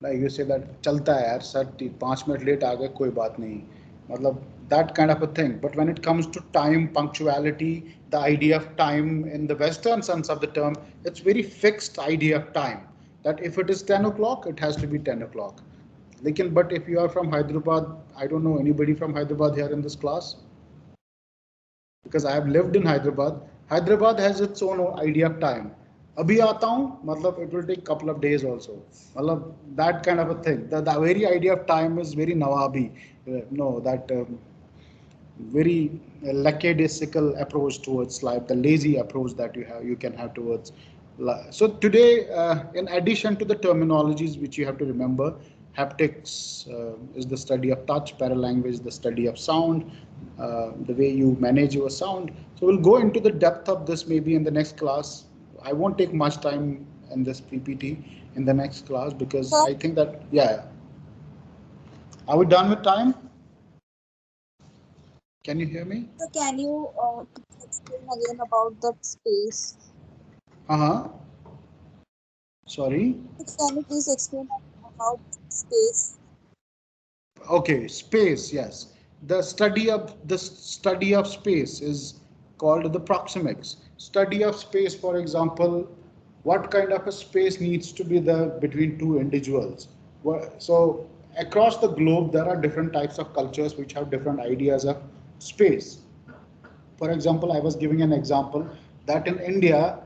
like you say that चलता है यार sir 5 minute late आ गए कोई बात नहीं मतलब that kind of a thing. But when it comes to time, punctuality, the idea of time in the western sense of the term, it's very fixed idea of time, that if it is 10 o'clock it has to be 10 o'clock. Lekin, but if you are from Hyderabad, I don't know anybody from Hyderabad here in this class, because I have lived in Hyderabad. Hyderabad has its own idea of time. अभी आता हूँ मतलब it will take couple of days also. मतलब that kind of a thing. The very idea of time is very Nawabi. No, that very lackadaisical approach towards life, the lazy approach that you can have towards So today, in addition to the terminologies which you have to remember, haptics is the study of touch, paralanguage, the study of sound, the way you manage your sound. So we'll go into the depth of this maybe in the next class. I won't take much time in this PPT in the next class because So, I think that, yeah. Are we done with time? Can you hear me? so can you please explain again about the space? Uh-huh. Sorry. Can you please explain about space? Okay, space, yes. The study of space is called the proxemics. Study of space, for example, what kind of a space needs to be there between two individuals. So across the globe, there are different types of cultures which have different ideas of space. For example, I was giving an example that in India,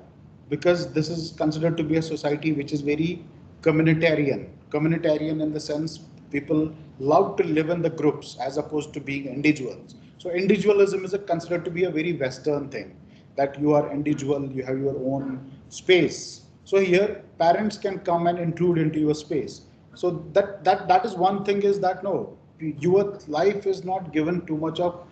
because this is considered to be a society which is very communitarian in the sense people love to live in the groups as opposed to being individuals. So individualism is considered to be a very Western thing, that you are individual, you have your own space. So here parents can come and intrude into your space. So that is one thing, is that no, your life is not given too much of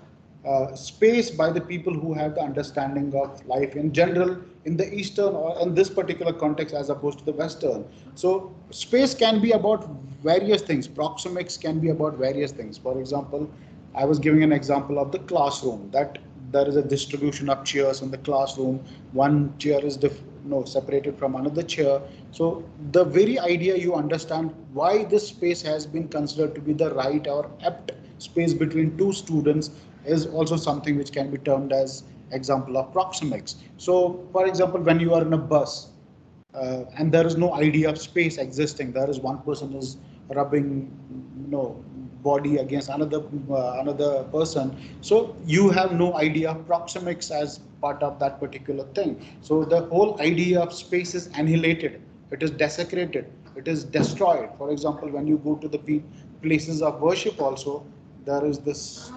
space by the people who have the understanding of life in general in the Eastern or in this particular context as opposed to the Western. So space can be about various things. Proxemics can be about various things. For example, I was giving an example of the classroom, that there is a distribution of chairs in the classroom. One chair is no, separated from another chair. So the very idea you understand why this space has been considered to be the right or apt space between two students is also something which can be termed as example of proxemics. So for example, when you are in a bus, and there is no idea of space existing, there is one person is rubbing, body against another person, so you have no idea of proxemics as part of that particular thing. So the whole idea of space is annihilated, it is desecrated, it is destroyed. For example, when you go to the places of worship also, there is this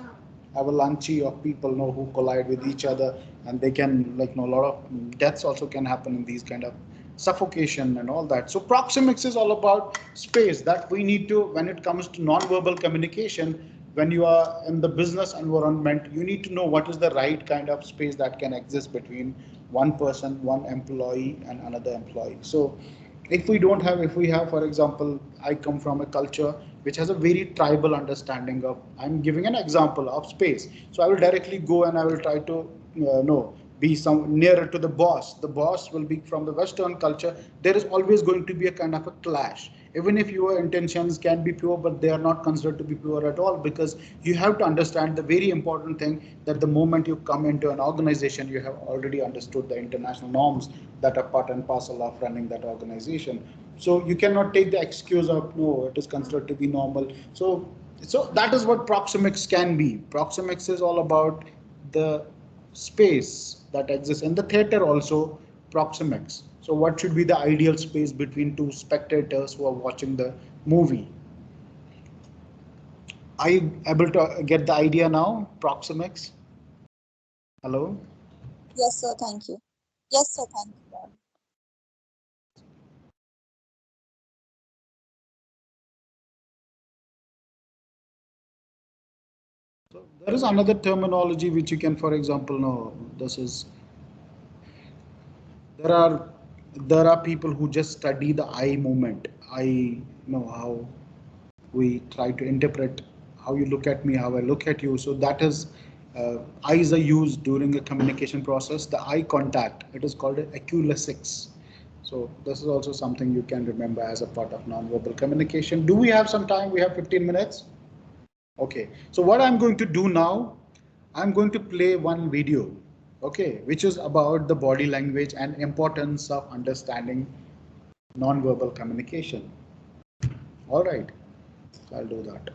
avalanche of people who collide with each other, and they can, a lot of deaths also can happen in these kind of suffocation and all that. So proxemics is all about space, that we need to, when it comes to non-verbal communication, when you are in the business environment, you need to know what is the right kind of space that can exist between one person, one employee and another employee. So if we have, for example, I come from a culture which has a very tribal understanding of, I'm giving an example of space, so I will directly go and I will try to know be some nearer to the boss. The boss will be from the Western culture. There is always going to be a kind of a clash, even if your intentions can be pure, but they are not considered to be pure at all, because you have to understand the very important thing, that the moment you come into an organization, you have already understood the international norms that are part and parcel of running that organization. So you cannot take the excuse of, no, it is considered to be normal. So that is what proxemics can be. Proxemics is all about the space that exists in the theater also. Proxemics, so what should be the ideal space between two spectators who are watching the movie? Are you able to get the idea now? Proxemics. Hello. Yes, sir. Thank you. Yes, sir. Thank you. So there is another terminology which you can, for example, know. This is there are there are people who just study the eye movement. I know how we try to interpret how you look at me, how I look at you. So that is, eyes are used during a communication process. The eye contact, it is called oculesics. So this is also something you can remember as a part of nonverbal communication. Do we have some time? We have 15 minutes. Okay. So what I'm going to do now, I'm going to play one video, okay, which is about the body language and importance of understanding nonverbal communication. All right. So I'll do that.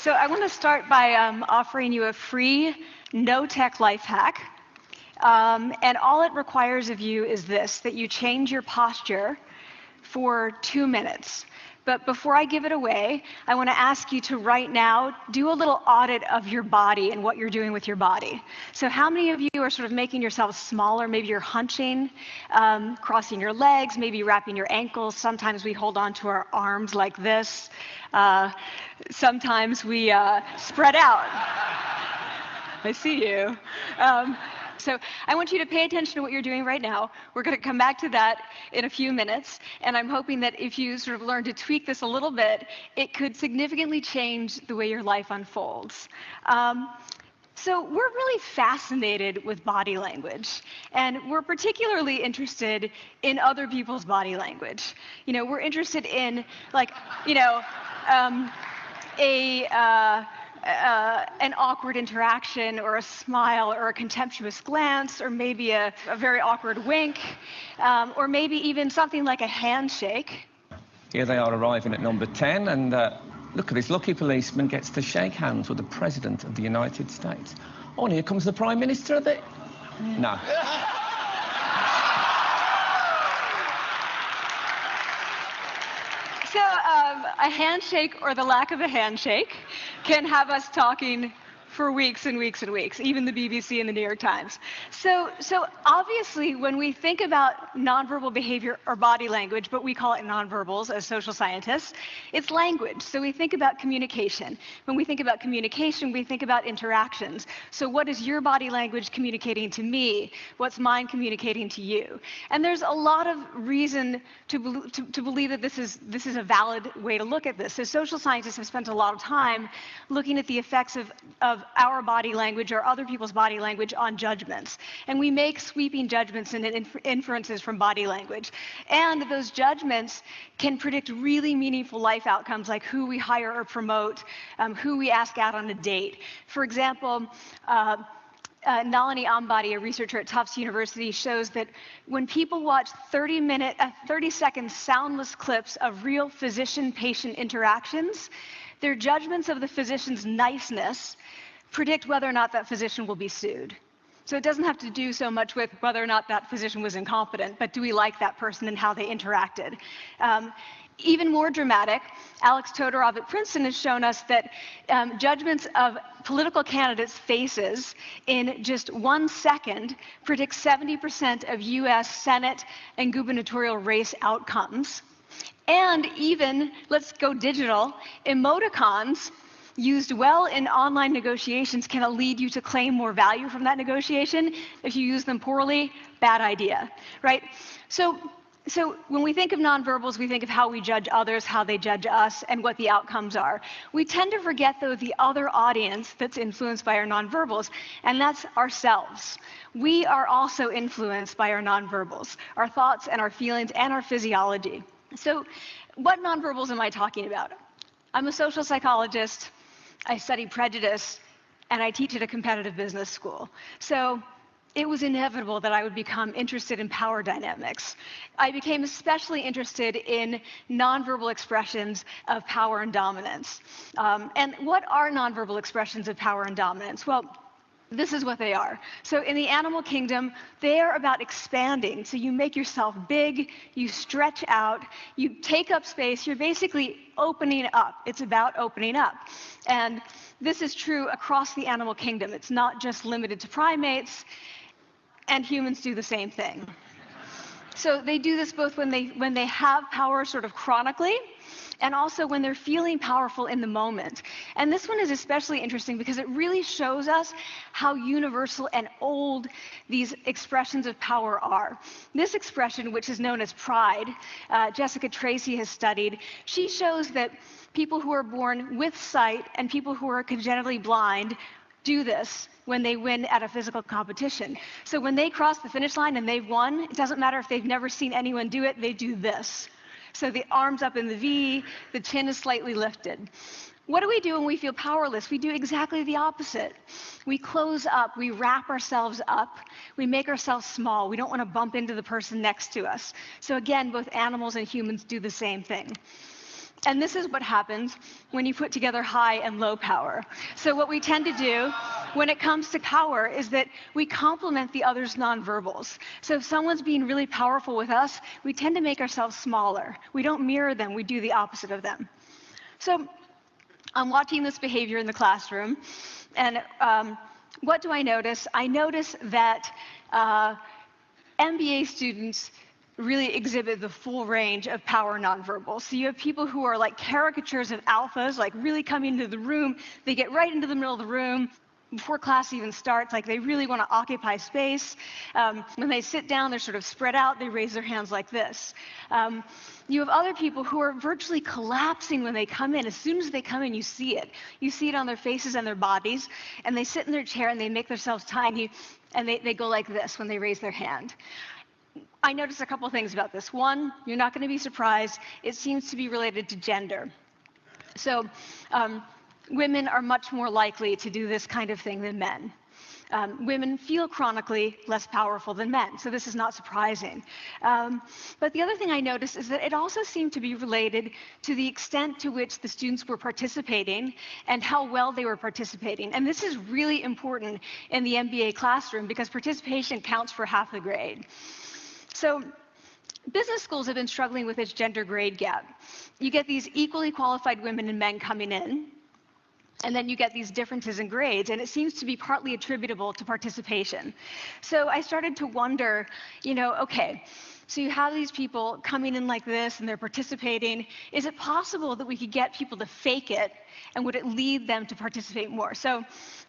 So I want to start by offering you a free, no-tech life hack. And all it requires of you is this, that you change your posture for 2 minutes. But before I give it away, I want to ask you to right now do a little audit of your body and what you're doing with your body. So how many of you are sort of making yourselves smaller? Maybe you're hunching, crossing your legs, maybe wrapping your ankles. Sometimes we hold on to our arms like this. Sometimes we spread out. I see you. So I want you to pay attention to what you're doing right now. We're going to come back to that in a few minutes, and I'm hoping that if you sort of learn to tweak this a little bit, it could significantly change the way your life unfolds. So we're really fascinated with body language, and we're particularly interested in other people's body language. You know, we're interested in, like, you know, an awkward interaction, or a smile, or a contemptuous glance, or maybe a very awkward wink, or maybe even something like a handshake. Here they are arriving at number 10, and look at this lucky policeman gets to shake hands with the President of the United States. Oh, and here comes the Prime Minister of the... No. So a handshake, or the lack of a handshake, can have us talking for weeks and weeks and weeks, even the BBC and the New York Times. So obviously, when we think about nonverbal behavior or body language, but we call it nonverbals as social scientists, it's language. So we think about communication. When we think about communication, we think about interactions. So what is your body language communicating to me? What's mine communicating to you? And there's a lot of reason to believe that this is a valid way to look at this. So social scientists have spent a lot of time looking at the effects of our body language or other people's body language on judgments. And we make sweeping judgments and inferences from body language. And those judgments can predict really meaningful life outcomes, like who we hire or promote, who we ask out on a date. For example, Nalini Ambady, a researcher at Tufts University, shows that when people watch 30-second soundless clips of real physician-patient interactions, their judgments of the physician's niceness predict whether or not that physician will be sued. So it doesn't have to do so much with whether or not that physician was incompetent, but do we like that person and how they interacted? Even more dramatic, Alex Todorov at Princeton has shown us that judgments of political candidates' faces in just 1 second predict 70% of US Senate and gubernatorial race outcomes. And even, let's go digital, emoticons used well in online negotiations can lead you to claim more value from that negotiation. If you use them poorly, bad idea, right? So when we think of nonverbals, we think of how we judge others, how they judge us, and what the outcomes are. We tend to forget, though, the other audience that's influenced by our nonverbals, and that's ourselves. We are also influenced by our nonverbals, our thoughts and our feelings and our physiology. So what nonverbals am I talking about? I'm a social psychologist. I study prejudice, and I teach at a competitive business school. So it was inevitable that I would become interested in power dynamics. I became especially interested in nonverbal expressions of power and dominance. And what are nonverbal expressions of power and dominance? Well, this is what they are. So in the animal kingdom, they are about expanding. So you make yourself big, you stretch out, you take up space, you're basically opening up. It's about opening up. And this is true across the animal kingdom. It's not just limited to primates, and humans do the same thing. So they do this both when they have power sort of chronically, and also when they're feeling powerful in the moment. And this one is especially interesting because it really shows us how universal and old these expressions of power are. This expression, which is known as pride, Jessica Tracy has studied, she shows that people who are born with sight and people who are congenitally blind do this when they win at a physical competition. So when they cross the finish line and they've won, it doesn't matter if they've never seen anyone do it, they do this. So the arms up in the V, the chin is slightly lifted. What do we do when we feel powerless? We do exactly the opposite. We close up, we wrap ourselves up, we make ourselves small. We don't want to bump into the person next to us. So again, both animals and humans do the same thing. And this is what happens when you put together high and low power. So what we tend to do when it comes to power is that we complement the other's nonverbals. So if someone's being really powerful with us, we tend to make ourselves smaller. We don't mirror them, we do the opposite of them. So I'm watching this behavior in the classroom, and what do I notice? I notice that MBA students really exhibit the full range of power nonverbals. So you have people who are like caricatures of alphas, like really coming into the room. They get right into the middle of the room before class even starts, like they really want to occupy space. When they sit down, they're sort of spread out. They raise their hands like this. You have other people who are virtually collapsing when they come in. As soon as they come in, you see it. You see it on their faces and their bodies, and they sit in their chair and they make themselves tiny, and they go like this when they raise their hand. I noticed a couple things about this. One, you're not going to be surprised, it seems to be related to gender. So women are much more likely to do this kind of thing than men. Women feel chronically less powerful than men, so this is not surprising. But the other thing I noticed is that it also seemed to be related to the extent to which the students were participating and how well they were participating. And this is really important in the MBA classroom because participation counts for half the grade. So business schools have been struggling with this gender grade gap. You get these equally qualified women and men coming in, and then you get these differences in grades, and it seems to be partly attributable to participation. So I started to wonder, okay, so you have these people coming in like this, and they're participating. Is it possible that we could get people to fake it, and would it lead them to participate more? So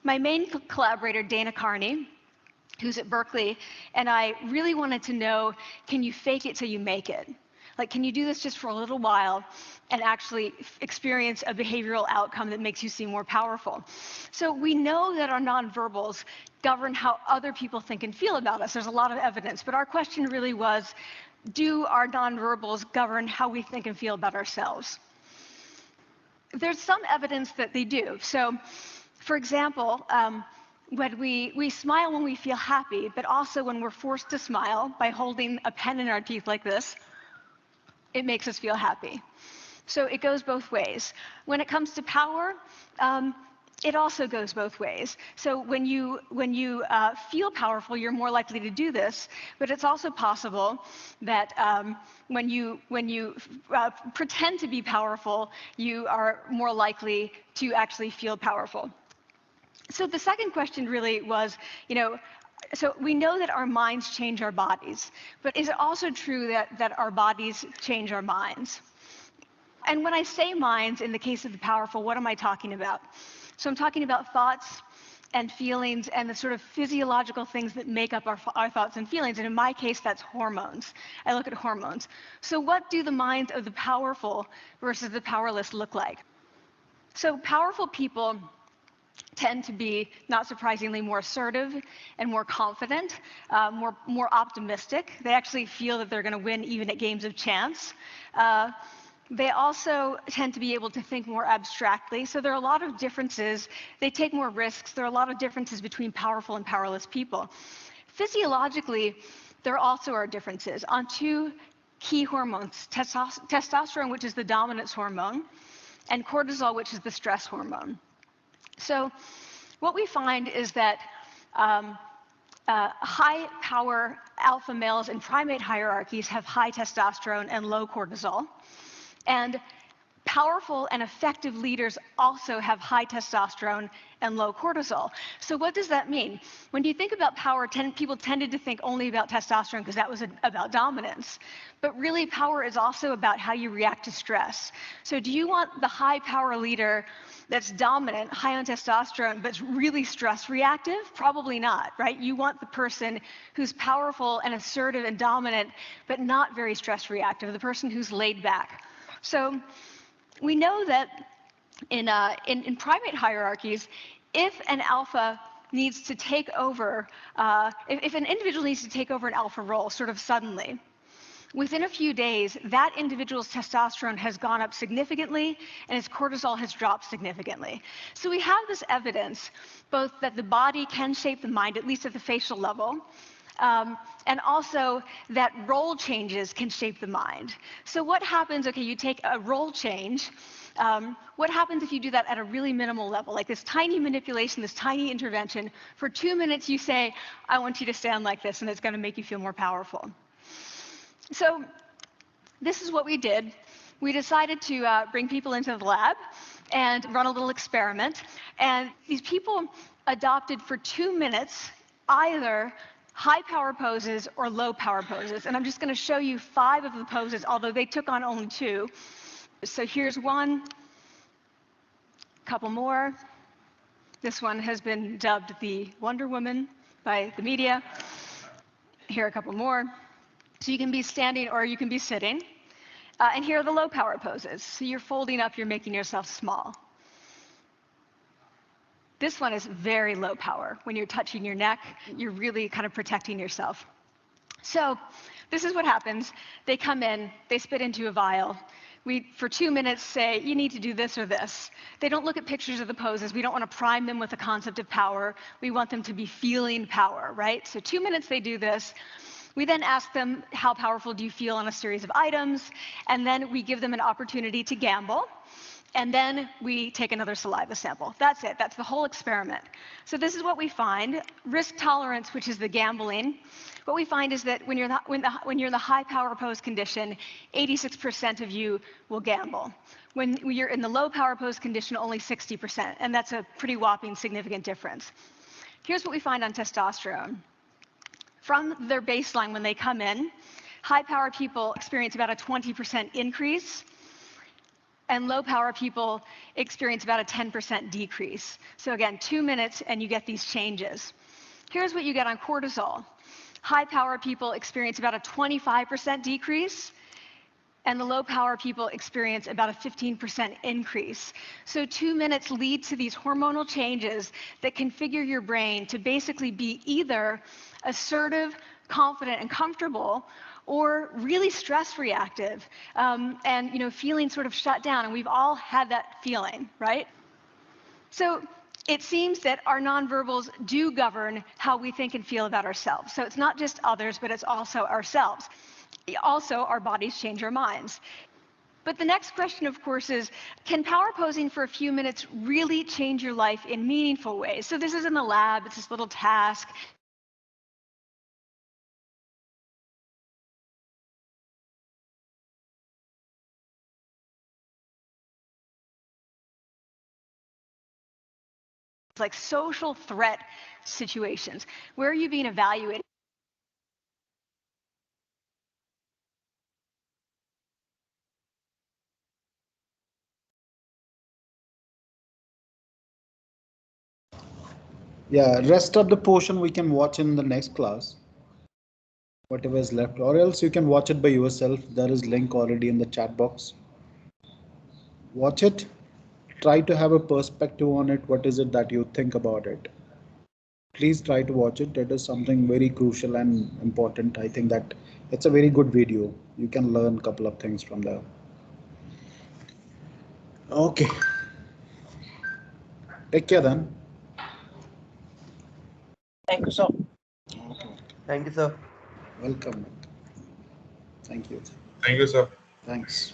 my main collaborator, Dana Carney, who's at Berkeley, and I really wanted to know, can you fake it till you make it? Like, can you do this just for a little while and actually experience a behavioral outcome that makes you seem more powerful? So we know that our nonverbals govern how other people think and feel about us. There's a lot of evidence, but our question really was, do our nonverbals govern how we think and feel about ourselves? There's some evidence that they do. So, for example, when we smile when we feel happy, but also when we're forced to smile by holding a pen in our teeth like this, it makes us feel happy. So it goes both ways. When it comes to power, it also goes both ways. So when you feel powerful, you're more likely to do this, but it's also possible that when you pretend to be powerful, you are more likely to actually feel powerful. So the second question really was, so we know that our minds change our bodies, but is it also true that our bodies change our minds? And when I say minds, in the case of the powerful, what am I talking about? So I'm talking about thoughts and feelings and the sort of physiological things that make up our thoughts and feelings. And in my case, that's hormones. I look at hormones. So what do the minds of the powerful versus the powerless look like? So powerful people tend to be, not surprisingly, more assertive and more confident, more optimistic. They actually feel that they're going to win even at games of chance. They also tend to be able to think more abstractly. So there are a lot of differences. They take more risks. There are a lot of differences between powerful and powerless people. Physiologically, there also are differences on two key hormones, testosterone, which is the dominance hormone, and cortisol, which is the stress hormone. So what we find is that high-power alpha males in primate hierarchies have high testosterone and low cortisol. And powerful and effective leaders also have high testosterone and low cortisol. So what does that mean? When you think about power, people tended to think only about testosterone because that was about dominance. But really, power is also about how you react to stress. So do you want the high power leader that's dominant, high on testosterone, but really stress reactive? Probably not, right? You want the person who's powerful and assertive and dominant, but not very stress reactive, the person who's laid back. So we know that in primate hierarchies, if an alpha needs to take over, if an individual needs to take over an alpha role sort of suddenly, within a few days, that individual's testosterone has gone up significantly and his cortisol has dropped significantly. So we have this evidence, both that the body can shape the mind, at least at the facial level, and also that role changes can shape the mind. So what happens, okay, you take a role change, what happens if you do that at a really minimal level, like this tiny manipulation, this tiny intervention? For 2 minutes you say, I want you to stand like this, and it's going to make you feel more powerful. So this is what we did. We decided to bring people into the lab and run a little experiment. And these people adopted for 2 minutes either high power poses or low power poses. And I'm just going to show you 5 of the poses, although they took on only 2. So here's one, a couple more. This one has been dubbed the Wonder Woman by the media. Here are a couple more. So you can be standing or you can be sitting. And here are the low power poses. So you're folding up, you're making yourself small. This one is very low power. When you're touching your neck, you're really kind of protecting yourself. So this is what happens. They come in, they spit into a vial. We, for 2 minutes, say, you need to do this or this. They don't look at pictures of the poses. We don't want to prime them with the concept of power. We want them to be feeling power, right? So 2 minutes they do this. We then ask them, how powerful do you feel on a series of items? And then we give them an opportunity to gamble. And then we take another saliva sample. That's it. That's the whole experiment. So this is what we find. Risk tolerance, which is the gambling. What we find is that when you're in the high power pose condition, 86% of you will gamble. When you're in the low power pose condition, only 60%. And that's a pretty whopping significant difference. Here's what we find on testosterone. From their baseline when they come in, high power people experience about a 20% increase, and low power people experience about a 10% decrease. So again, 2 minutes and you get these changes. Here's what you get on cortisol. High power people experience about a 25% decrease, and the low power people experience about a 15% increase. So 2 minutes lead to these hormonal changes that configure your brain to basically be either assertive, confident, and comfortable, or really stress reactive, and feeling sort of shut down. And we've all had that feeling, right? So it seems that our nonverbals do govern how we think and feel about ourselves. So it's not just others, but it's also ourselves. Also, our bodies change our minds. But the next question, of course, is, can power posing for a few minutes really change your life in meaningful ways? So this is in the lab. It's this little task. It's like social threat situations. Where are you being evaluated? Yeah, rest of the portion we can watch in the next class, whatever is left, or else you can watch it by yourself. There is link already in the chat box. Watch it, try to have a perspective on it. What is it that you think about it? Please try to watch it. It is something very crucial and important. I think that it's a very good video. You can learn a couple of things from there. Okay, take care then. Thank you, sir. Okay, Thank you, sir. welcome. Thank you. Thank you, sir. Thanks.